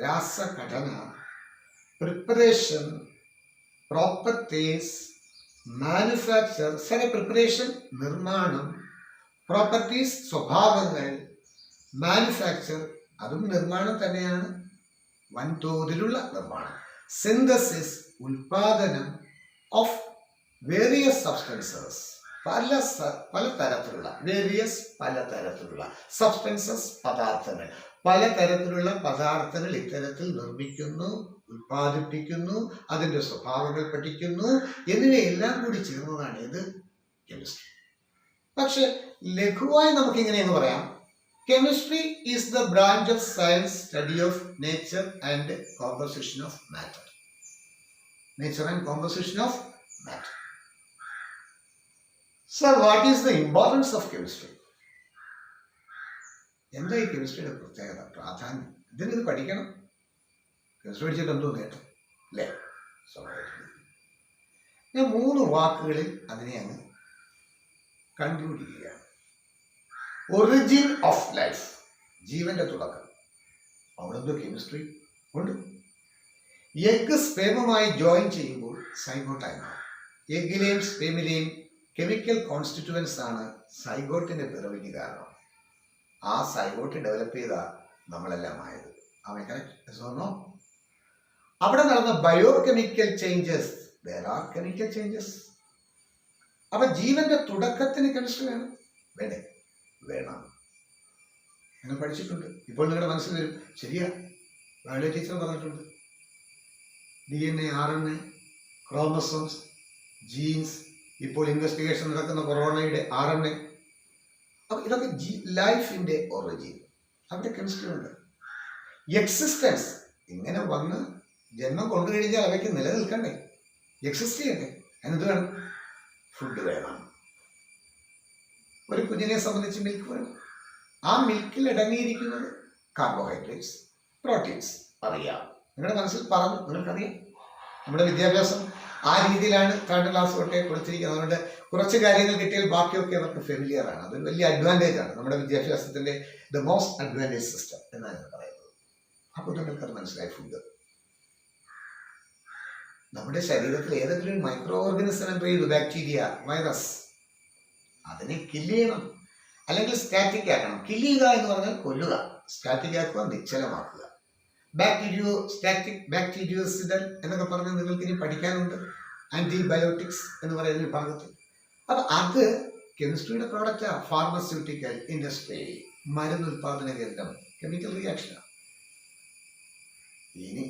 രാസഘടന, പ്രിപ്പറേഷൻ, പ്രോപ്പർട്ടീസ്, മാനുഫാക്ചർ, പ്രിപ്പറേഷൻ നിർമ്മാണം, പ്രോപ്പർട്ടീസ് സ്വഭാവങ്ങൾ, മാനുഫാക്ചർ അതും നിർമ്മാണം തന്നെയാണ്, വൻതോതിലുള്ള നിർമ്മാണം, സിന്തസിസ് ഉൽപാദനം ഓഫ് വേരിയസ് സബ്സ്റ്റൻസസ് പലതരത്തിലുള്ള പലതരത്തിലുള്ള സബ്സ്റ്റൻസസ് പദാർത്ഥങ്ങൾ, പലതരത്തിലുള്ള പദാർത്ഥങ്ങൾ ഇത്തരത്തിൽ നിർമ്മിക്കുന്നു, ഉൽപ്പാദിപ്പിക്കുന്നു, അതിൻ്റെ സ്വഭാവങ്ങൾ പഠിക്കുന്നു, എന്നിവയെല്ലാം കൂടി ചേർന്നതാണ് ഇത് കെമിസ്ട്രി. പക്ഷെ ലഘുവായി നമുക്ക് ഇങ്ങനെയെന്ന് പറയാം, chemistry is the branch of science study of nature and composition of matter. Nature and composition of matter. Sir, what is the importance of chemistry? എന്താ ഈ കെമിസ്ട്രിയുടെ പ്രത്യേകത, പ്രാധാന്യം? ഇതിനിത് പഠിക്കണം. കെമിസ്ട്രി പഠിച്ചിട്ട് എന്തോ നേട്ടം അല്ലേ? ഞാൻ 3 വാക്കുകളിൽ അതിനെ അങ്ങ് കൺക്ലൂഡ് ചെയ്യുകയാണ്. ഒറിജിൻ ഓഫ് ലൈഫ്, ജീവന്റെ തുടക്കം. അവിടെ എന്തോ കെമിസ്ട്രി ഉണ്ട്. എഗ് സ്പേമുമായി ജോയിൻ ചെയ്യുമ്പോൾ സൈഗോട്ടായി മാറും. എഗ്ഗിലെയും സ്പേമിലെയും കെമിക്കൽ കോൺസ്റ്റിറ്റ്യുവൻസ് ആണ് സൈഗോട്ടിന്റെ പിറവിക്ക് കാരണം. ആ സൈഗോട്ട് ഡെവലപ്പ് ചെയ്ത നമ്മളെല്ലാം ആയത്. അവൻ കറക്റ്റ്? അവിടെ നടന്ന bio chemical changes, chemical changes. അപ്പൊ ജീവന്റെ തുടക്കത്തിന് കെമിസ്ട്രി വേണം, വേണ്ടേ? വേണം. നിങ്ങൾ പഠിച്ചിട്ടുണ്ട്. ഇപ്പോൾ നിങ്ങളുടെ മനസ്സിൽ വരും, ശരിയാ, ബയോളജി ടീച്ചർ പറഞ്ഞിട്ടുണ്ട്. DNA, RNA, ക്രോമസോംസ്, ജീൻസ്, ഇപ്പോൾ ഇൻവെസ്റ്റിഗേഷൻ നടക്കുന്ന കൊറോണയുടെ RNA. അപ്പൊ ഇതൊക്കെ ലൈഫിന്റെ ഒറിജിൻ. അവിടെ കെമിസ്ട്രി ഉണ്ട്. എക്സിസ്റ്റൻസ്, ഇങ്ങനെ വന്ന് ജന്മം കൊണ്ടു കഴിഞ്ഞാൽ അവയ്ക്ക് നിലനിൽക്കണ്ടേ, എക്സിസ്റ്റ് ചെയ്യണ്ടേ? എന്നിട്ട് വേണം, ഫുഡ് വേണം. ഒരു കുഞ്ഞിനെ സംബന്ധിച്ച് മിൽക്ക് വേണം. ആ മിൽക്കിൽ അടങ്ങിയിരിക്കുന്നത് കാർബോഹൈഡ്രേറ്റ്സ്, പ്രോട്ടീൻസ്. അറിയാം, നിങ്ങളുടെ മനസ്സിൽ പറഞ്ഞു, നിങ്ങൾക്കറിയാം. നമ്മുടെ വിദ്യാഭ്യാസം ആ രീതിയിലാണ് 3rd ക്ലാസ് തൊട്ടേ കൊടുത്തിരിക്കുന്നത്. അതുകൊണ്ട് കുറച്ച് കാര്യങ്ങൾ കിട്ടിയാൽ ബാക്കിയൊക്കെ അവർക്ക് ഫെമിലിയർ ആണ്. അതൊരു വലിയ അഡ്വാൻറ്റേജ് ആണ്, നമ്മുടെ വിദ്യാഭ്യാസത്തിന്റെ ദ മോസ്റ്റ് അഡ്വാൻറ്റേജ് സിസ്റ്റം എന്നാണ് ഞാൻ പറയുന്നത്. അപ്പോൾ നിങ്ങൾക്കത് മനസ്സിലായി. ഫുഡ്, നമ്മുടെ ശരീരത്തിൽ ഏതെങ്കിലും ഒരു മൈക്രോ ഓർഗാനിസം എൻ്റർ ചെയ്തു, ബാക്ടീരിയ, വൈറസ്, അതിനെ കില്ല് ചെയ്യണം, അല്ലെങ്കിൽ സ്റ്റാറ്റിക് ആക്കണം. കില്ല് ചെയ്യുക എന്ന് പറഞ്ഞാൽ കൊല്ലുക, സ്റ്റാറ്റിക് ആക്കുക, നിശ്ചലമാക്കുക. ബാക്ടീരിയോസിഡൽ എന്നൊക്കെ പറഞ്ഞ് നിങ്ങൾക്ക് ഇനി പഠിക്കാനുണ്ട്, ആന്റിബയോട്ടിക്സ് എന്ന് പറയുന്ന വിഭാഗത്തിൽ. അപ്പൊ അത് കെമിസ്ട്രിയുടെ പ്രോഡക്റ്റാണ്. ഫാർമസ്യൂട്ടിക്കൽ ഇൻഡസ്ട്രി, മരുന്ന് ഉൽപാദന കേന്ദ്രം, കെമിക്കൽ റിയാക്ഷനാണ്. ഇനി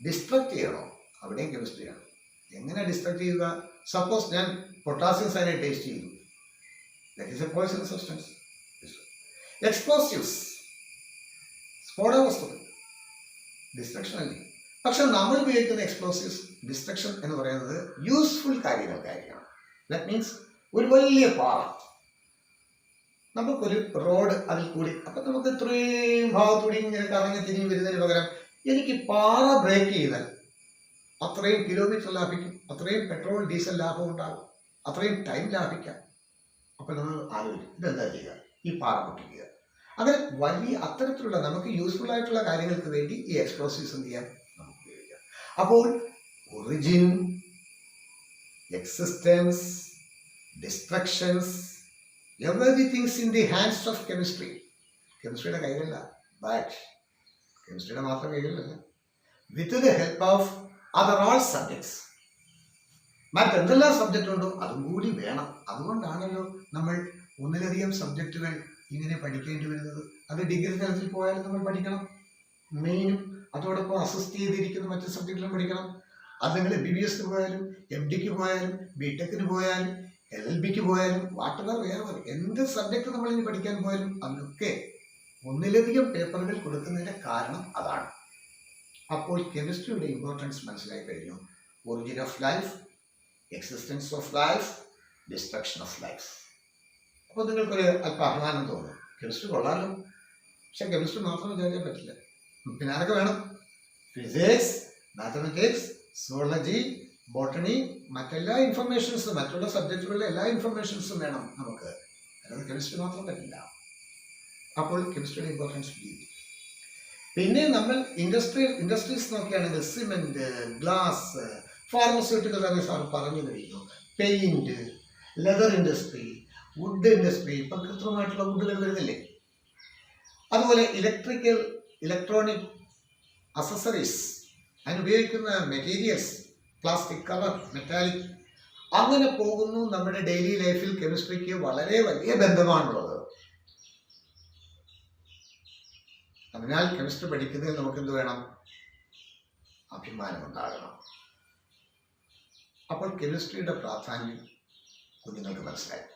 ഡിസ്ട്രക്ട് ചെയ്യണോ, അവിടെയും കെമിസ്ട്രിയാണ്. എങ്ങനെ ഡിസ്ട്രക്ട് ചെയ്യുക? സപ്പോസ് ഞാൻ പൊട്ടാസ്യം സയനൈഡ് ടേസ്റ്റ് ചെയ്തു, that is A poisonous substance. Explosives, സ്ഫോടക വസ്തുക്കൾ, ഡിസ്ട്രക്ഷൻ അല്ലേ. പക്ഷെ നമ്മൾ ഉപയോഗിക്കുന്ന എക്സ്പ്ലോസീവ്സ്, ഡിസ്ട്രക്ഷൻ എന്ന് പറയുന്നത് യൂസ്ഫുൾ കാര്യങ്ങൾക്കായിരിക്കണം. ദാറ്റ് മീൻസ് ഒരു വലിയ പാറ, നമുക്കൊരു റോഡ് അതിൽ കൂടി, അപ്പൊ നമുക്ക് ഇത്രയും ഭാഗത്തൂടി ഇങ്ങനെ കറങ്ങി തിരിഞ്ഞ് വരുന്നതിന് പകരം എനിക്ക് പാറ ബ്രേക്ക് ചെയ്താൽ അത്രയും കിലോമീറ്റർ ലാഭിക്കും, അത്രയും പെട്രോൾ ഡീസൽ ലാഭം ഉണ്ടാകും, അത്രയും ടൈം ലാഭിക്കാം. അപ്പൊ നമ്മൾ ആലോചിക്കും, ഇതെന്താ ചെയ്യുക? ഈ പാറ പൊട്ടിക്കുക. അങ്ങനെ വലിയ അത്തരത്തിലുള്ള നമുക്ക് യൂസ്ഫുൾ ആയിട്ടുള്ള കാര്യങ്ങൾക്ക് വേണ്ടി ഈ എക്സ്പ്ലോസീവ്സ് എന്ത് ചെയ്യാം, നമുക്ക് ഉപയോഗിക്കാം. അപ്പോൾ origin, existence, destructions, everythings in the hands of chemistry. കെമിസ്ട്രിയുടെ കയ്യിലല്ല, ബട്ട് കെമിസ്ട്രിയുടെ മാത്രം കയ്യിലല്ല, with the help of other all subjects. മറ്റെന്തെല്ലാം സബ്ജക്റ്റ് ഉണ്ടോ അതും കൂടി വേണം. അതുകൊണ്ടാണല്ലോ നമ്മൾ ഒന്നിലധികം സബ്ജക്റ്റുകൾ ഇങ്ങനെ പഠിക്കേണ്ടി വരുന്നത്. അത് ഡിഗ്രി തലത്തിൽ പോയാലും നമ്മൾ പഠിക്കണം, മെയിനും അതോടൊപ്പം അസിസ്റ്റ് ചെയ്തിരിക്കുന്ന മറ്റു സബ്ജക്റ്റുകളും പഠിക്കണം. അത് നിങ്ങൾ MBBS പോയാലും, MD പോയാലും, BTech പോയാലും, LLB പോയാലും, വാട്ടെവർ വേറെ എന്ത് സബ്ജക്റ്റ് നമ്മൾ ഇനി പഠിക്കാൻ പോയാലും അതിനൊക്കെ ഒന്നിലധികം പേപ്പറുകൾ കൊടുക്കുന്നതിന്റെ കാരണം അതാണ്. അപ്പോൾ കെമിസ്ട്രിയുടെ ഇമ്പോർട്ടൻസ് മനസ്സിലായി കഴിഞ്ഞു. Origin of life, existence of life, destruction of life. അപ്പോൾ നിങ്ങൾക്കൊരു അല്പം അഭിമാനം തോന്നും, കെമിസ്ട്രി കൊള്ളാലോ. പക്ഷെ കെമിസ്ട്രി മാത്രം വിചാരിക്കാൻ പറ്റില്ല, പിന്നെ ആരൊക്കെ വേണം? ഫിസിക്സ്, മാത്തമാറ്റിക്സ്, സുവോളജി, ബോട്ടണി, മറ്റെല്ലാ ഇൻഫർമേഷൻസും, മറ്റുള്ള സബ്ജക്റ്റുകളിലെ എല്ലാ ഇൻഫർമേഷൻസും വേണം നമുക്ക്, അല്ലാതെ കെമിസ്ട്രി മാത്രം പറ്റില്ല. അപ്പോൾ കെമിസ്ട്രിയുടെ ഇമ്പോർട്ടൻസ് കൂടി. പിന്നെ നമ്മൾ ഇൻഡസ്ട്രീസ് നോക്കുകയാണെങ്കിൽ സിമെന്റ്, ഗ്ലാസ്, ഫാർമസ്യൂട്ടിക്കൽ തന്നെ സാർ പറഞ്ഞു കഴിഞ്ഞു, paint, leather industry, wood industry, ഇപ്പം കൃത്രിമമായിട്ടുള്ള വുഡുകൾ വരുന്നില്ലേ, അതുപോലെ ഇലക്ട്രോണിക് അസസറീസ്, അതിനുപയോഗിക്കുന്ന മെറ്റീരിയൽസ്, പ്ലാസ്റ്റിക് കവർ, മെറ്റാലിക്, അങ്ങനെ പോകുന്നു. നമ്മുടെ ഡെയിലി ലൈഫിൽ കെമിസ്ട്രിക്ക് വളരെ വലിയ ബന്ധമാണുള്ളത്. അതിനാൽ കെമിസ്ട്രി പഠിക്കുന്നതിൽ നമുക്ക് എന്ത് വേണം? അഭിമാനം ഉണ്ടാകണം. അപ്പോൾ കെമിസ്ട്രിയുടെ പ്രാധാന്യം കുഞ്ഞുങ്ങൾക്ക് മനസ്സിലായി.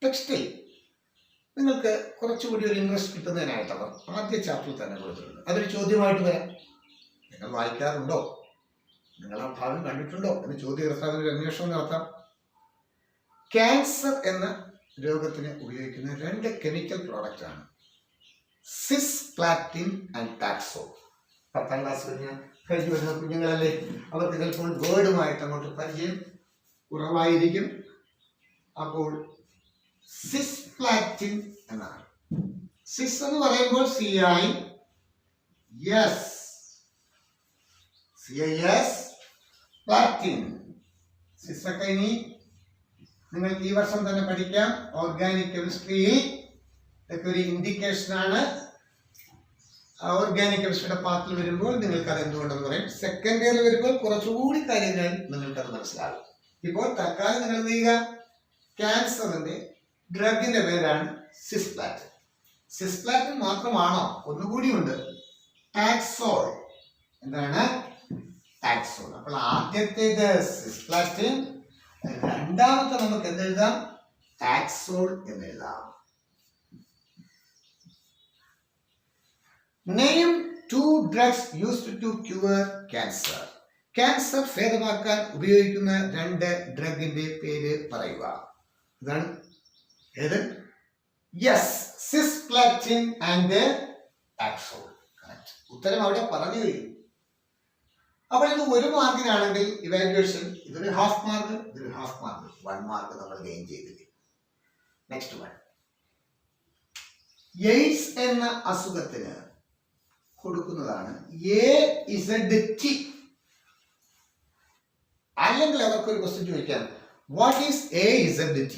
ടെക്സ്റ്റിൽ നിങ്ങൾക്ക് കുറച്ചുകൂടി ഒരു ഇൻട്രസ്റ്റ് കിട്ടുന്നതിനായിട്ട് അവർ ആദ്യ ചാപ്റ്ററിൽ തന്നെ കൊടുത്തിട്ടുണ്ട്. അതൊരു ചോദ്യമായിട്ട് വരാം. നിങ്ങൾ വായിക്കാറുണ്ടോ, നിങ്ങൾ ആ ഭാഗം കണ്ടിട്ടുണ്ടോ എന്ന് ചോദ്യകർത്താവിന് ഒരു അന്വേഷണം നടത്താം. ക്യാൻസർ എന്ന രോഗത്തിന് ഉപയോഗിക്കുന്ന 2 കെമിക്കൽ പ്രോഡക്റ്റാണ് സിസ്പ്ലാറ്റിൻ ആൻഡ് ടാക്സോൾ. 10ാം ക്ലാസ് കഴിഞ്ഞ് വരുന്ന കുഞ്ഞുങ്ങളല്ലേ, അവർക്ക് ചിലപ്പോൾ വേർഡുമായിട്ട് അങ്ങോട്ട് പരിചയം കുറവായിരിക്കും. അപ്പോൾ സിസ്പ്ലാറ്റിൻ എന്നാണ്. സിസ് എന്ന് പറയുമ്പോൾ CIS പ്ലാറ്റിൻ. സിസ് ഒക്കെ ഇനി നിങ്ങൾക്ക് ഈ വർഷം തന്നെ പഠിക്കാം. ഓർഗാനിക് കെമിസ്ട്രിയിൽ ഇതൊക്കെ ഒരു ഇൻഡിക്കേഷനാണ്. ഓർഗാനിക് കെമിസ്ട്രിയുടെ പാർട്ടിൽ വരുമ്പോൾ നിങ്ങൾക്ക് അത് എന്തുകൊണ്ടെന്ന് പറയും. സെക്കൻഡ് ഇയറിൽ വരുമ്പോൾ കുറച്ചുകൂടി കാര്യങ്ങൾ നിങ്ങൾക്കത് മനസ്സിലാകും. ഇപ്പോൾ തൽക്കാലം നിങ്ങൾ എന്ത് ചെയ്യുക, ക്യാൻസറിന്റെ ഡ്രഗിന്റെ പേരാണ് സിസ്പ്ലാറ്റിൻ. സിസ്പ്ലാറ്റിൻ മാത്രമാണോ? ഒന്നുകൂടി ഉണ്ട്, ടാക്സോൾ. എന്താണ്? ടാക്സോൾ. അപ്പോൾ ആദ്യത്തേത് സിസ്പ്ലാറ്റിൻ, രണ്ടാമത്തെ നമുക്ക് എന്തെഴുതാം? ടാക്സോൾ എന്നെഴുതാം. Name 2 drugs used to cure cancer. Cancer ഭേദമാക്കാൻ ഉപയോഗിക്കുന്ന 2 ഡ്രഗിന്റെ പേര് പറയുക. ഇതാണ് ഏത്? Yes, cisplatin and taxol. Correct. ഉത്തരം അവിടെ പറഞ്ഞു കഴിഞ്ഞു. അപ്പോൾ ഇത് 1 മാർക്കിനാണെങ്കിൽ ഇവാലുവേഷൻ ഇതൊരു ഹാഫ് മാർക്ക്, ഇതൊരു ഹാഫ് മാർക്ക്, 1 മാർക്ക് നമ്മൾ ഗെയിൻ ചെയ്തില്ലേ. നെക്സ്റ്റ് വൺ, എയ്ഡ്സ് എന്ന അസുഖത്തിന് കൊടുക്കുന്നതാണ് AZT. അല്ലെങ്കിൽ അവർക്കൊരു ക്വസ്റ്റ്യൻ ചോദിക്കാം, വാട്ട് ഈസ് AZT?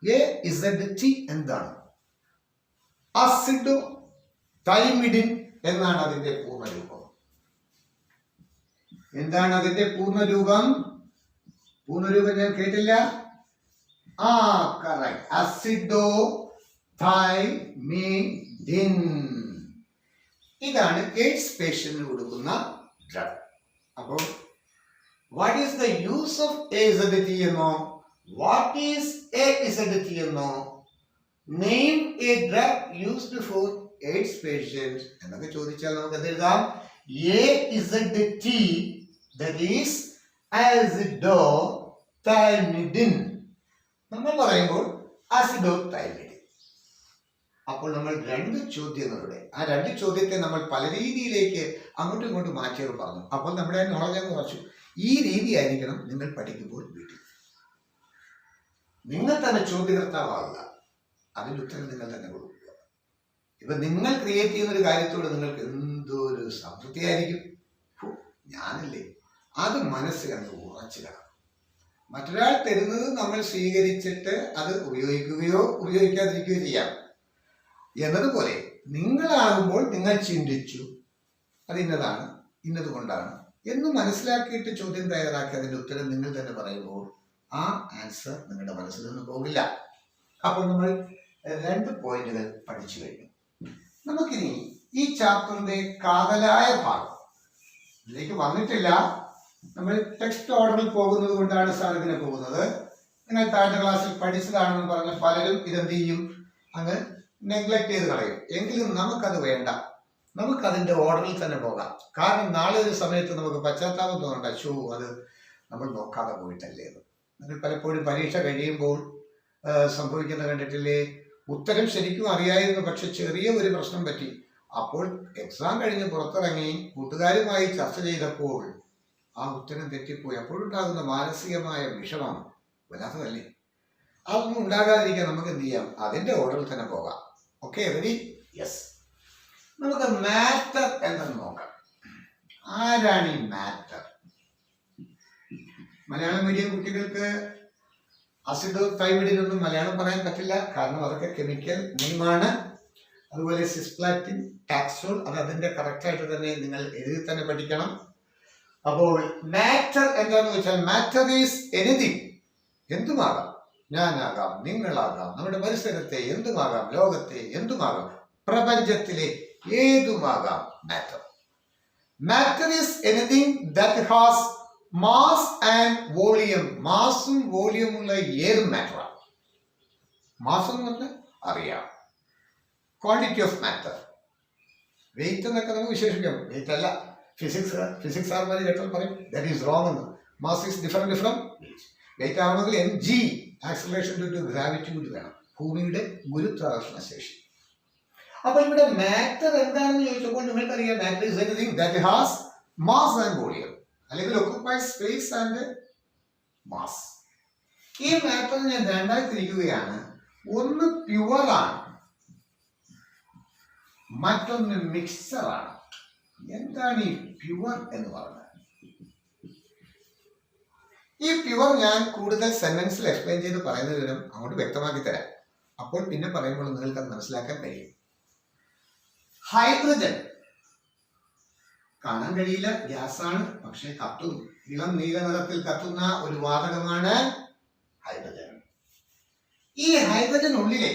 AZT എന്താണ്? അസിഡോ തൈമിഡിൻ എന്നാണ് അതിന്റെ പൂർണ്ണരൂപം. എന്താണ് അതിന്റെ പൂർണ്ണരൂപം? പൂർണ്ണരൂപം ഞാൻ കേട്ടില്ല. Correct, azido thymidine. ഇതാണ് എയ്ഡ്സ് പേഷ്യന്റിന് കൊടുക്കുന്ന ഡ്രഗ്. അപ്പോൾ what is the use of AZT എന്നോ, വാട്ട് ഈസ് AZT എന്നോ, name a drug used for AIDS patients എന്നൊക്കെ ചോദിച്ചാൽ നമുക്ക് എന്തെഴുതാം? AZT, that is azidothymidine. നമ്മൾ പറയുമ്പോൾ അസിഡോതൈമിഡിൻ. അപ്പോൾ നമ്മൾ 2 ചോദ്യങ്ങളുടെ ആ 2 ചോദ്യത്തെ നമ്മൾ പല രീതിയിലേക്ക് അങ്ങോട്ടും ഇങ്ങോട്ടും മാറ്റിയത് പറഞ്ഞു. അപ്പോൾ നമ്മുടെ നോളജ് കുറച്ചു. ഈ രീതി ആയിരിക്കണം നിങ്ങൾ പഠിക്കുമ്പോൾ വീട്ടിൽ. നിങ്ങൾ തന്നെ ചോദ്യകർത്താവുക, അതിൻ്റെ ഉത്തരം നിങ്ങൾ തന്നെ കൊടുക്കുക. ഇപ്പൊ നിങ്ങൾ ക്രിയേറ്റ് ചെയ്യുന്ന ഒരു കാര്യത്തോട് നിങ്ങൾക്ക് എന്തൊരു സംതൃപ്തിയായിരിക്കും. ഞാനല്ലേ, അത് മനസ്സിൽ അങ്ങ് ഉറച്ചു കിടക്കും. മറ്റൊരാൾ തരുന്നത് നമ്മൾ സ്വീകരിച്ചിട്ട് അത് ഉപയോഗിക്കുകയോ ഉപയോഗിക്കാതിരിക്കുകയോ ചെയ്യാം. എന്നതുപോലെ നിങ്ങളാകുമ്പോൾ നിങ്ങൾ ചിന്തിച്ചു അത് ഇന്നതാണ്, ഇന്നത് കൊണ്ടാണ് എന്ന് മനസ്സിലാക്കിയിട്ട് ചോദ്യം തയ്യാറാക്കി അതിൻ്റെ ഉത്തരം നിങ്ങൾ തന്നെ പറയുമ്പോൾ ആ ആൻസർ നിങ്ങളുടെ മനസ്സിൽ നിന്ന് പോകില്ല. അപ്പോൾ നമ്മൾ 2 പോയിന്റുകൾ പഠിച്ചു കഴിഞ്ഞു. നമുക്കിനി ഈ ചാപ്റ്ററിന്റെ കാതലായ ഭാഗം ഇതിലേക്ക് വന്നിട്ടില്ല. നമ്മൾ ടെക്സ്റ്റ് ഓർഡറിൽ പോകുന്നത് കൊണ്ടാണ് സാർ ഇതിനെ പോകുന്നത്. നിങ്ങൾ താഴത്തെ ക്ലാസ്സിൽ പഠിച്ചതാണെന്ന് പറഞ്ഞ പലരും ഇതെന്ത് ചെയ്യും, അങ്ങ് നെഗ്ലക്ട് ചെയ്ത് കളയും. എങ്കിലും നമുക്കത് വേണ്ട, നമുക്കതിൻ്റെ ഓർഡറിൽ തന്നെ പോകാം. കാരണം നാളെ ഒരു സമയത്ത് നമുക്ക് പശ്ചാത്താപം തോന്നണ്ട, അത് നമ്മൾ നോക്കാതെ പോയിട്ടല്ലേ എന്ന്. നിങ്ങൾ പലപ്പോഴും പരീക്ഷ കഴിയുമ്പോൾ സംഭവിക്കുന്ന കണ്ടിട്ടില്ലേ, ഉത്തരം ശരിക്കും അറിയായിരുന്നു, പക്ഷെ ചെറിയ ഒരു പ്രശ്നം പറ്റി. അപ്പോൾ എക്സാം കഴിഞ്ഞ് പുറത്തിറങ്ങി കൂട്ടുകാരുമായി ചർച്ച ചെയ്തപ്പോൾ ആ ഉത്തരം തെറ്റിപ്പോയി. അപ്പോഴുണ്ടാകുന്ന മാനസികമായ വിഷമം വല്ലാത്തതല്ലേ? അതൊന്നും ഉണ്ടാകാതിരിക്കാൻ നമുക്ക് എന്ത് ചെയ്യാം? അതിന്റെ ഓർഡറിൽ തന്നെ പോകാം. Okay, ready? യെസ്. നമുക്ക് മാറ്റർ എന്തെന്ന് നോക്കാം. ആരാണ് ഈ മാറ്റർ? മലയാളം മീഡിയം കുട്ടികൾക്ക് അസിഡോ തൈമിഡിനൊന്നും മലയാളം പറയാൻ പറ്റില്ല, കാരണം അതൊക്കെ കെമിക്കൽ നെയിമാണ്. അതുപോലെ സിസ്പ്ലാറ്റിൻ, ടാക്സോൾ, അത് അതിന്റെ കറക്റ്റായിട്ട് തന്നെ നിങ്ങൾ എഴുതി തന്നെ പഠിക്കണം. അപ്പോൾ മാറ്റർ എന്താണെന്ന് വെച്ചാൽ മാറ്റർ ഈസ് എനിത്തിങ്. എന്തുമാകാം. ഞാനാകാം, നിങ്ങളാകാം, നമ്മുടെ പരിസരത്തെ എന്തുമാകാം, ലോകത്തെ എന്തുമാകാം, പ്രപഞ്ചത്തിലെ ഏതുമാകാം matter. Matter is anything that has mass and volume. മാസും വോളിയമുള്ള ഏത് മാറ്ററാണ്. മാസം എന്ന് പറഞ്ഞാൽ അറിയാം. Quantity of matter. വെയിറ്റ് എന്നൊക്കെ നമുക്ക് വിശേഷിക്കാം. വെയിറ്റ് അല്ല. ഫിസിക്സ് ആർമാർ കേട്ടാൽ പറയും ദാറ്റ് ഈസ് റോങ് എന്ന്. Mass is different from weight. Weight ആവണമെങ്കിൽ mg acceleration due to gravity കൂടി വേണം, ഭൂമിയുടെ ഗുരുത്വാകർഷണ ശേഷി. അപ്പൊ ഇവിടെ മാറ്റർ എന്താണെന്ന് ചോദിച്ചപ്പോൾ നിങ്ങൾക്കറിയാം matter is anything that has mass and volume, അല്ലെങ്കിൽ occupies സ്പേസ് ആൻഡ് മാസ്. ഈ മാറ്റർ ഞാൻ രണ്ടായി തിരിക്കുകയാണ്. ഒന്ന് പ്യുവർ ആണ്, മറ്റൊന്ന് മിക്സർ ആണ്. എന്താണ് ഈ പ്യുവർ എന്ന് പറഞ്ഞത്? ഈ പ്യുവർ ഞാൻ കൂടുതൽ സെന്റൻസിൽ എക്സ്പ്ലെയിൻ ചെയ്ത് പറയുന്നതിനും അങ്ങോട്ട് വ്യക്തമാക്കി തരാം. അപ്പോൾ പിന്നെ പറയുമ്പോൾ നിങ്ങൾക്ക് അത് മനസ്സിലാക്കാൻ കഴിയും. ഹൈഡ്രജൻ കാണാൻ കഴിയില്ല, ഗ്യാസാണ്, പക്ഷെ കത്തും. ഇളം നീല നിറത്തിൽ കത്തുന്ന ഒരു വാതകമാണ് ഹൈഡ്രജൻ. ഈ ഹൈഡ്രജൻ ഉള്ളിലെ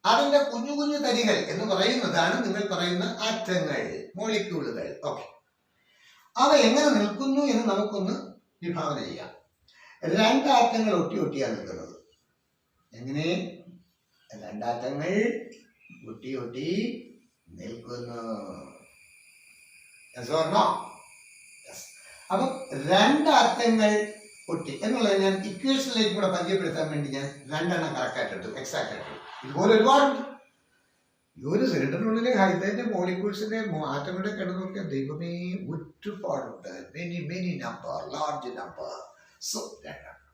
അതിന്റെ കുഞ്ഞു കുഞ്ഞു തരികൾ എന്ന് പറയുന്നതാണ് നിങ്ങൾ പറയുന്ന ആറ്റങ്ങൾ, മോളിക്യൂളുകൾ. ഓക്കെ, അവ എങ്ങനെ നിൽക്കുന്നു എന്ന് നമുക്കൊന്ന് വിഭാവന ചെയ്യാം. രണ്ടാറ്റങ്ങൾ ഒട്ടി ഒട്ടിയാണ് നിൽക്കുന്നത്. എങ്ങനെ? രണ്ടാറ്റങ്ങൾ ഒട്ടി ഒട്ടി നിൽക്കുന്നു. അപ്പൊ രണ്ടാറ്റങ്ങൾ ഒട്ടി എന്നുള്ളത് ഞാൻ ഇക്വേഷനിലേക്ക് കൂടെ പരിചയപ്പെടുത്താൻ വേണ്ടി ഞാൻ രണ്ടെണ്ണം കറക്റ്റായിട്ട് എടുത്തു, എക്സാക്ട് ആയിട്ട്. ഇതുപോലെ ഒരുപാടുണ്ട്. ഈ ഒരു സിലിണ്ടറിനുള്ളിലെ ഹൈഡ്രജന്റെ മോളിക്യൂൾസിന്റെ ആറ്റങ്ങളുടെ കിടന്നു നോക്കിയാൽ ദൈവമേ ഒരുപാടുണ്ട്. Many many number, large number. So രണ്ടെണ്ണം.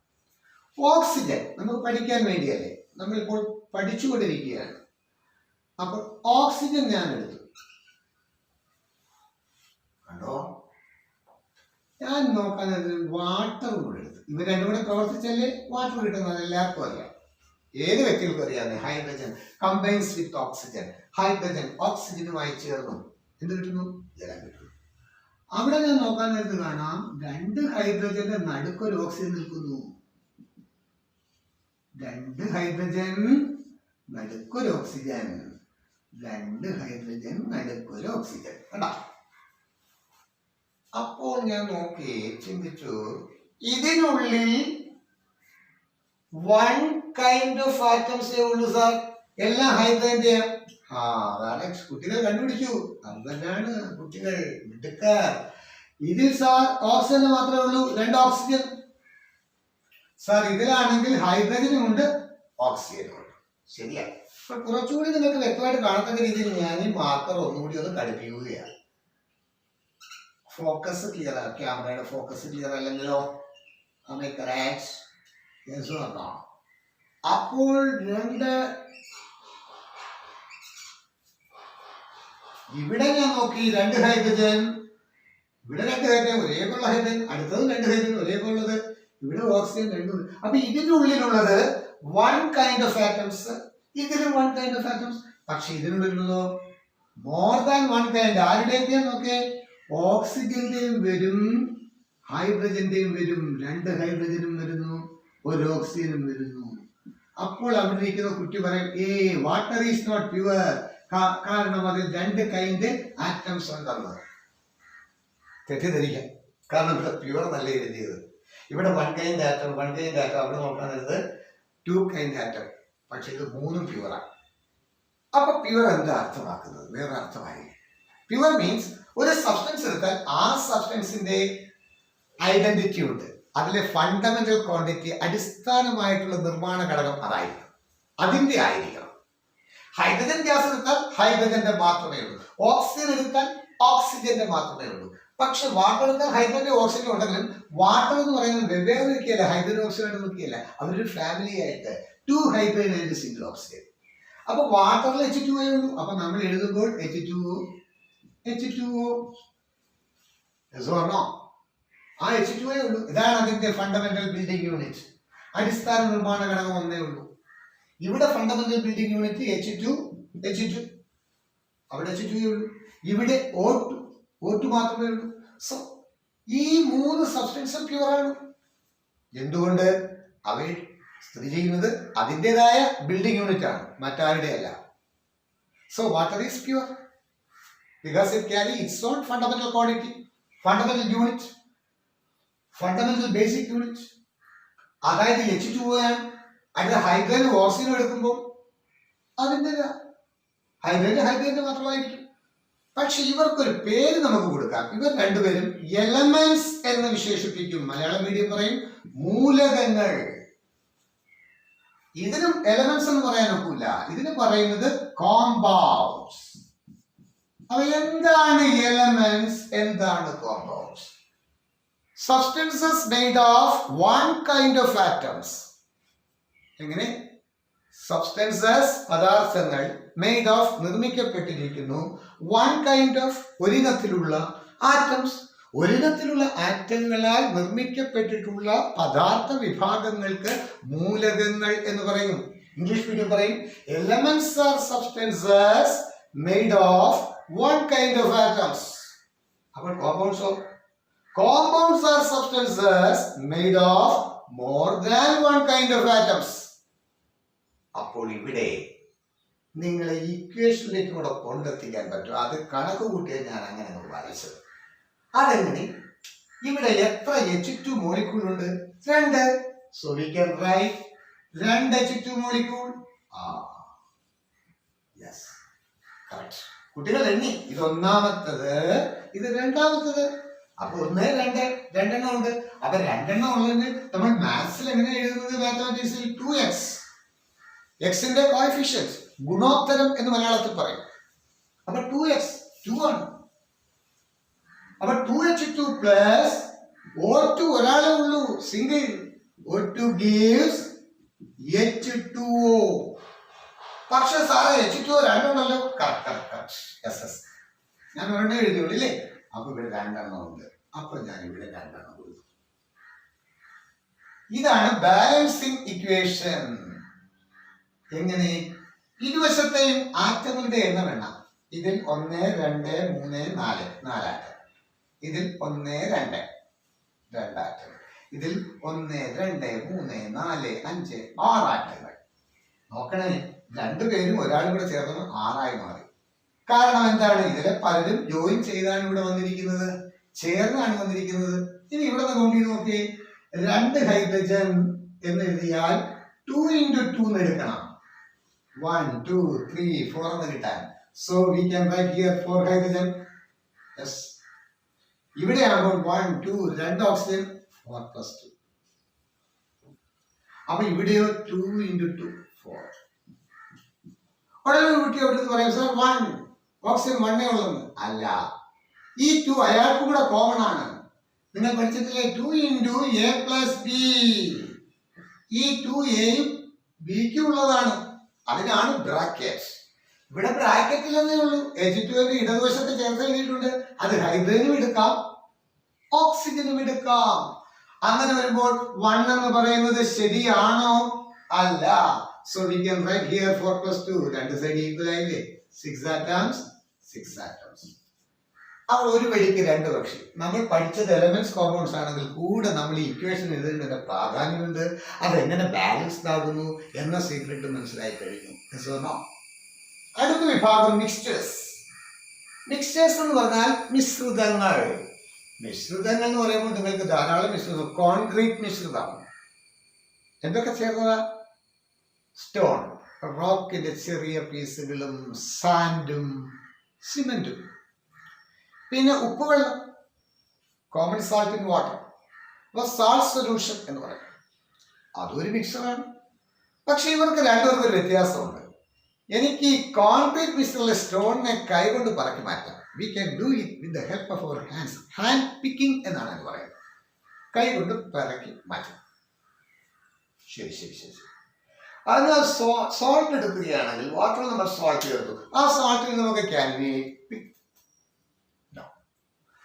ഓക്സിജൻ നമുക്ക് പഠിക്കാൻ വേണ്ടിയല്ലേ, നമ്മളിപ്പോൾ പഠിച്ചുകൊണ്ടിരിക്കുകയാണ്. അപ്പോൾ ഓക്സിജൻ ഞാൻ എടുത്തു. കണ്ടോ? ഞാൻ നോക്കാൻ വാട്ടർ കൂടെ എടുത്തു. ഇവ രണ്ടും കൂടെ പ്രവർത്തിച്ചല്ലേ വാട്ടർ കിട്ടുന്നത് എല്ലാവർക്കും അറിയാം. ഏത് വ്യക്തികൾക്കും അറിയാതെ ഹൈഡ്രജൻ കമ്പൈൻസ് വിത്ത് ഓക്സിജൻ. ഹൈഡ്രജൻ ഓക്സിജനുമായി ചേർന്നു എന്ത് കിട്ടുന്നു? ജലം കിട്ടുന്നു. അവിടെ ഞാൻ നോക്കാൻ നേരത്ത് കാണാം രണ്ട് ഹൈഡ്രജന്റെ നടുക്കൊരു ഓക്സിജൻ നിൽക്കുന്നു. രണ്ട് ഹൈഡ്രജൻ നടുക്കൊരു ഓക്സിജൻ, രണ്ട് ഹൈഡ്രജൻ നടുക്കൊരു ഓക്സിജൻ. കണ്ടോ? അപ്പോൾ ഞാൻ നോക്കി ചിന്തിച്ചു, ഇതിനുള്ളിൽ വൺ കൈൻഡ് ഓഫ് ആറ്റംസേ ഉള്ളൂ സാർ. എല്ലാം ഹൈഡ്രജന്റെ. അതാണ് കുട്ടികൾ കണ്ടുപിടിച്ചു. അങ്ങനെയാണ് കുട്ടികൾ മിടുക്കർ. ഇതിൽ സാർ ഓക്സിജൻ മാത്രമേ ഉള്ളൂ, രണ്ട് ഓക്സിജൻ. സാർ ഇതിലാണെങ്കിൽ ഹൈഡ്രജനും ഉണ്ട്, ഓക്സിജനും ഉണ്ട്. ശരിയാ. അപ്പൊ കുറച്ചുകൂടി നിങ്ങൾക്ക് വ്യക്തമായിട്ട് കാണത്തക്ക രീതിയിൽ ഞാൻ ഈ മാർക്കർ ഒന്നുകൂടി ഒന്ന് ഘടിപ്പിക്കുകയാണ്. ഫോക്കസ് ക്ലിയർ ആണ്. ക്യാമറയുടെ ഫോക്കസ് ക്ലിയർ അല്ലെങ്കിലോ അപ്പോൾ ഇവിടെ ഞാൻ നോക്കി രണ്ട് ഹൈഡ്രജൻ, ഇവിടെ രണ്ട് ഹൈഡ്രജൻ ഒരേപോലുള്ള ഹൈഡ്രജൻ, അടുത്തതും രണ്ട് ഹൈഡ്രജൻ ഒരേപോലുള്ളത്, ഇവിടെ ഓക്സിജൻ രണ്ടും. അപ്പൊ ഇതിന്റെ ഉള്ളിലുള്ളത് വൺ കൈൻഡ് ഓഫ് ആറ്റംസ്, ഇതിലും വൺ കൈൻഡ് ഓഫ് ആറ്റംസ്. പക്ഷെ ഇതിനുള്ളിലുള്ളതോ മോർ ദാൻ വൺ കൈൻഡ്. ആരുടെയൊക്കെയാ നോക്കേ? ഓക്സിജന്റെയും വരും, ഹൈഡ്രജന്റെയും വരും. രണ്ട് ഹൈഡ്രജനും വരുന്നു, ഒരു ഓക്സിജനും വരുന്നു. അപ്പോൾ അവിടെ ഇരിക്കുന്ന കുട്ടി പറയും വാട്ടർ ഈസ് നോട്ട് പ്യുവർ, കാരണം അതിൽ രണ്ട് കൈൻഡ് ആറ്റംസ് ഉണ്ടെന്ന്. തെറ്റിദ്ധരിക്കാം. കാരണം ഇവിടെ പ്യുവർ നല്ല എഴുതിയത്. ഇവിടെ one kind atom, one kind atom. അവിടെ നോക്കാനത് ടു കൈൻഡ് ആറ്റം. പക്ഷെ ഇത് മൂന്നും പ്യുവറാണ്. അപ്പൊ പ്യുവർ എന്താ അർത്ഥമാക്കുന്നത്? വേറെ അർത്ഥമായി. പ്യുവർ മീൻസ് ഒരു സബ്സ്റ്റൻസ് എടുത്താൽ ആ സബ്സ്റ്റൻസിന്റെ ഐഡന്റിറ്റി ഉണ്ട്, അതിലെ ഫണ്ടമെന്റൽ ക്വാണ്ടിറ്റി, അടിസ്ഥാനമായിട്ടുള്ള നിർമ്മാണ ഘടകം അതായിരിക്കും, അതിന്റെ ആയിരിക്കണം. ഹൈഡ്രജൻ ഗ്യാസ് എടുത്താൽ ഹൈഡ്രജന്റെ മാത്രമേ ഉള്ളൂ, ഓക്സിജൻ എടുത്താൽ ഓക്സിജന്റെ മാത്രമേ ഉള്ളൂ. പക്ഷെ വാട്ടറിന് ഹൈഡ്രജൻ ഓക്സിജൻ ഉണ്ടെങ്കിലും വാട്ടർ എന്ന് പറയുന്നത് വെവ്വേറെ നിൽക്കുകയല്ല, ഹൈഡ്രജൻ ഓക്സിജൻ ആയിട്ട് നിൽക്കുകയല്ല, അവരൊരു ഫാമിലി ആയിട്ട് 2 ഹൈഡ്രജൻ ആൻഡ് സിംഗിൾ ഓക്സിജൻ. അപ്പൊ വാട്ടറിൽ H2O ഉള്ളൂ. അപ്പൊ നമ്മൾ എഴുതുമ്പോൾ H2O ആ H2O ഉള്ളൂ. ഇതാണ് അതിന്റെ ഫണ്ടമെന്റൽ ബിൽഡിംഗ് യൂണിറ്റ്. അടിസ്ഥാന നിർമ്മാണ ഘടകം ഒന്നേ ഉള്ളൂ. ഇവിടെ ഫണ്ടമെന്റൽ ബിൽഡിംഗ് യൂണിറ്റ് H2 അവിടെ H2O ഉള്ളൂ. ഇവിടെ O2 മാത്രമേ ഉള്ളൂ. സോ ഈ 3 സബ്സ്റ്റൻസും പ്യുവറാണ്. എന്തുകൊണ്ട്? അവയിൽ സ്ഥിതി ചെയ്യുന്നത് അതിൻ്റെതായ ബിൽഡിംഗ് യൂണിറ്റ് ആണ്, മറ്റാരുടെ അല്ല. So water is pure because it carry its own fundamental quantity, fundamental unit, fundamental basic unit. അതായത് H2O ആണ്. അതിന്റെ ഹൈഡ്രജൻ ഓക്സിജൻ എടുക്കുമ്പോൾ അതിൻ്റെ ഹൈഡ്രജൻ മാത്രമായിരിക്കും. പക്ഷെ ഇവർക്കൊരു പേര് നമുക്ക് കൊടുക്കാം. ഇവർ രണ്ടുപേരും എലമെന്റ്സ് എന്ന് വിശേഷിപ്പിക്കും. മലയാളം മീഡിയം പറയും മൂലകങ്ങൾ. ഇതിനും എലമെന്റ്സ് എന്ന് പറയാൻ ഒക്കില്ല. ഇതിന് പറയുന്നത് കോമ്പൗണ്ട്സ്. അപ്പൊ എന്താണ് എലമെന്റ്സ്, എന്താണ് compounds? Substances made of one kind of atoms. എങ്ങനെ? സബ്സ്റ്റൻസസ് പദാർത്ഥങ്ങൾ മെയ്ഡ് ഓഫ് നിർമ്മിക്കപ്പെട്ടിരിക്കുന്നു വൺ കൈൻഡ് ഓഫ് ഒരിനത്തിലുള്ള ആറ്റംസ്. ഒരിനത്തിലുള്ള ആറ്റങ്ങളാൽ നിർമ്മിക്കപ്പെട്ടിട്ടുള്ള പദാർത്ഥ വിഭാഗങ്ങൾക്ക് മൂലകങ്ങൾ എന്ന് പറയും. ഇംഗ്ലീഷ് മീഡിയം പറയും elements are substances made of one kind of atoms. About compounds are substances made of more than one kind of atoms. അപ്പോൾ ഇവിടെ നിങ്ങളെ ഇക്വേഷനിലേക്ക് കൂടെ കൊണ്ടെത്തിക്കാൻ പറ്റും. അത് കണക്ക് കൂട്ടിയാൽ ഞാൻ അങ്ങനെ വരച്ചത്. അതെങ്ങനെ? ഇവിടെ എത്ര H2 മോളിക്യൂൾ ഉണ്ട്? 2. So we can write 2 H2 molecule. Yes, correct. കുട്ടികൾ എണ്ണി. ഇത് ഒന്നാമത്തത്, ഇത് രണ്ടാമത്തത്. അപ്പൊ 1 2 രണ്ടെണ്ണം ഉണ്ട്. അപ്പൊ രണ്ടെണ്ണം ഉള്ളതിന് നമ്മൾ മാത്സിൽ എങ്ങനെ എഴുതുന്നത്? മാത്തമാറ്റിക്സിൽ 2x, എക്സിന്റെ കോഎഫിഷ്യന്റ് ഗുണോത്തരം എന്ന് മലയാളത്തിൽ പറയും. അപ്പൊ 2x 2 ആണ്. അപ്പൊ 2H2 പ്ലസ് O2 ഒരാളെ ഉള്ളൂ, സിംഗിൾ. O2 gives H2O. പക്ഷെ സാറേ H2O രണ്ടെണ്ണല്ലോ. ഞാൻ ഒരെണ്ണം എഴുതിയുള്ളൂ ഇല്ലേ? അപ്പൊ ഇവിടെ രണ്ടെണ്ണം ഉണ്ട്. അപ്പൊ ഞാൻ ഇവിടെ രണ്ടെണ്ണം കൊടുത്തു. ഇതാണ് ബാലൻസിങ് ഇക്വേഷൻ. എങ്ങനെ? ഇരുവശത്തെയും ആറ്റങ്ങളുടെ എണ്ണം എണ്ണാം. ഇതിൽ 1 2 3 4 ആറ്റം. ഇതിൽ 1 2 ആറ്റങ്ങൾ. ഇതിൽ 1 2 3 4 5 6 ആറ്റങ്ങൾ. നോക്കണേ, രണ്ടുപേരും ഒരാളും കൂടെ ചേർന്ന് 6 മാറി. കാരണം എന്താണ്? ഇതിലെ പലരും ജോയിൻ ചെയ്താണ് ഇവിടെ വന്നിരിക്കുന്നത്, ചേർന്നാണ് വന്നിരിക്കുന്നത്. ഇനി ഇവിടെ നിന്ന് കൗണ്ട് ചെയ്ത് നോക്കിയേ. 2 ഹൈഡ്രജൻ എന്ന് എഴുതിയാൽ 2 into 2 എന്ന് എടുക്കണം. 1 2 3 4 എന്ന് കിട്ടാൻ. So we can write here 4 hydrogen. Yes. ഇവിടെ ആകുമ്പോൾ 1 2 2 ഓക്സിജൻ 4 plus 2. അപ്പൊ ഇവിടെയോ 2 into 2 4. ഉടനെ കുട്ടി അവിടെ പറയാം സാർ 1 ഓക്സിജൻ 1 ഉള്ളെന്ന്. അല്ല, ഈ 2 അയാൾക്കും കൂടെ കോമൺ ആണ്. നിങ്ങൾ പഠിച്ചിട്ടില്ലേ 2 into A plus B. ഈ 2 എയും ബിക്കും ഉള്ളതാണ്. അതിനാണ് ബ്രാക്കറ്റ്. ഇവിടെ ബ്രാക്കറ്റിലെന്നേ ഉള്ളൂ. H2 ഇടതുവശത്ത് ചേർത്ത് എഴുതിയിട്ടുണ്ട്. അത് ഹൈഡ്രജനും എടുക്കാം, ഓക്സിജനും എടുക്കാം. അങ്ങനെ വരുമ്പോൾ 1 എന്ന് പറയുന്നത് ശരിയാണോ? അല്ല. So we can write here 4 plus 2. രണ്ട് സൈഡ് ഈക്വൽ ആയില്ലേ? 6 atoms. അപ്പോൾ ഒരു വഴിക്ക് 2 പക്ഷി. നമ്മൾ പഠിച്ചത് എലമെന്റ്സ് കോമ്പൗണ്ട്സ് ആണെങ്കിൽ കൂടെ നമ്മൾ ഈ ഇക്വേഷൻ എഴുതുന്നതിന്റെ പ്രാധാന്യമുണ്ട്. അതെങ്ങനെ ബാലൻസ്ഡ് ആകുന്നു എന്ന സീക്രട്ട് മനസ്സിലായി കഴിഞ്ഞു. അടുത്ത വിഭാഗം മിക്സ്ചേഴ്സ്. മിക്സ്ചേഴ്സ് എന്ന് പറഞ്ഞാൽ മിശ്രിതങ്ങൾ. മിശ്രിതങ്ങൾ എന്ന് പറയുമ്പോൾ നിങ്ങൾക്ക് ധാരാളം മിശ്രിതം. കോൺക്രീറ്റ് മിശ്രിതം എന്തൊക്കെ ചേർന്നതാ? സ്റ്റോൺ, റോക്കിന്റെ ചെറിയ പീസുകളും സാൻഡും സിമെന്റും. പിന്നെ ഉപ്പുവെള്ളം, common salt in water, salt solution എന്ന് പറയും. അതൊരു മിക്സറാണ്. പക്ഷെ ഇവർക്ക് രണ്ടുപേർക്കും ഒരു വ്യത്യാസമുണ്ട്. എനിക്ക് ഈ കോൺക്രീറ്റ് മിക്സറിലെ സ്റ്റോണിനെ കൈകൊണ്ട് പറക്കി മാറ്റാം. We can do it with the help of our hands. Hand picking എന്നാണ് അത് പറയുന്നത്. കൈ കൊണ്ട് പിറക്കി മാറ്റും. ശരി ശരി ശരി ശരി. അതിന് സോൾട്ട് എടുക്കുകയാണെങ്കിൽ വാട്ടറിൽ നമ്മൾ സോൾട്ട് ചേർത്തു. ആ സോൾട്ടിൽ നമുക്ക്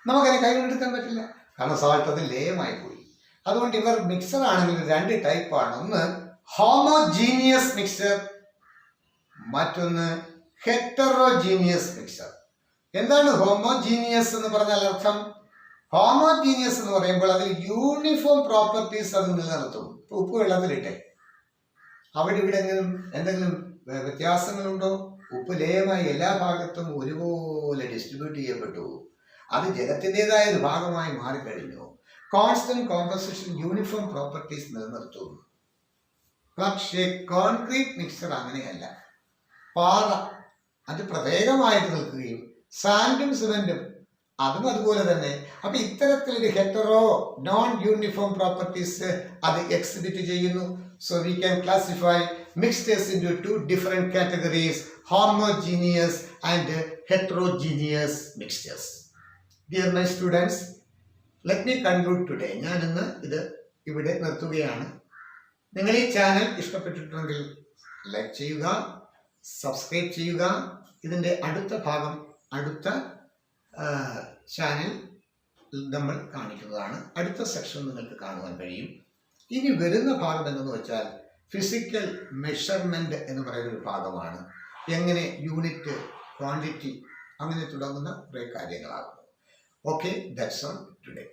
നമുക്കതിനെ കൈ കൊണ്ടെടുക്കാൻ പറ്റില്ല, കാരണം സോൾട്ട് അത് ലേയമായി പോയി. അതുകൊണ്ട് ഇവർ മിക്സർ ആണെങ്കിൽ രണ്ട് ടൈപ്പാണ്. ഒന്ന് ഹോമോജീനിയസ് മിക്സർ, മറ്റൊന്ന് ഹെറ്ററോജീനിയസ് മിക്സർ. എന്താണ് ഹോമോജീനിയസ് എന്ന് പറഞ്ഞാൽ അർത്ഥം? ഹോമോജീനിയസ് എന്ന് പറയുമ്പോൾ അതിൽ യൂണിഫോം പ്രോപ്പർട്ടീസ് അത് നിലനിർത്തും. ഉപ്പ് വെള്ളത്തിലിട്ടെ അവിടെ ഇവിടെ എന്തെങ്കിലും വ്യത്യാസങ്ങളുണ്ടോ? ഉപ്പ് ലേയമായി എല്ലാ ഭാഗത്തും ഒരുപോലെ ഡിസ്ട്രിബ്യൂട്ട് ചെയ്യപ്പെട്ടു. അത് ജലത്തിൻ്റെതായ ഒരു ഭാഗമായി മാറിക്കഴിഞ്ഞു. കോൺസ്റ്റന്റ് കോമ്പോസിഷൻ, യൂണിഫോം പ്രോപ്പർട്ടീസ് നിലനിർത്തും. പക്ഷേ കോൺക്രീറ്റ് മിക്സർ അങ്ങനെയല്ല. പാറ അത് പ്രത്യേകമായിട്ട് നിൽക്കുകയും സാൻഡും സിമെന്റും അതും അതുപോലെ തന്നെ. അപ്പൊ ഇത്തരത്തിലൊരു ഹെറ്ററോ നോൺ യൂണിഫോം പ്രോപ്പർട്ടീസ് അത് എക്സിബിറ്റ് ചെയ്യുന്നു. So we can classify mixtures into two different categories, homogeneous and heterogeneous mixtures. Dear my students, let me conclude today. ഞാൻ ഇന്ന് ഇത് ഇവിടെ നിർത്തുകയാണ്. നിങ്ങൾ ഈ ചാനൽ ഇഷ്ടപ്പെട്ടിട്ടുണ്ടെങ്കിൽ ലൈക്ക് ചെയ്യുക, സബ്സ്ക്രൈബ് ചെയ്യുക. ഇതിൻ്റെ അടുത്ത ഭാഗം അടുത്ത ചാനൽ നമ്മൾ കാണിക്കുന്നതാണ്. അടുത്ത സെക്ഷൻ നിങ്ങൾക്ക് കാണുവാൻ കഴിയും. ഇനി വരുന്ന ഭാഗം എന്തെന്ന് വെച്ചാൽ ഫിസിക്കൽ മെഷർമെന്റ് എന്ന് പറയുന്ന ഒരു ഭാഗമാണ്. എങ്ങനെ യൂണിറ്റ്, ക്വാണ്ടിറ്റി അങ്ങനെ തുടങ്ങുന്ന കുറേ കാര്യങ്ങളാകുന്നു. Okay, that's all today.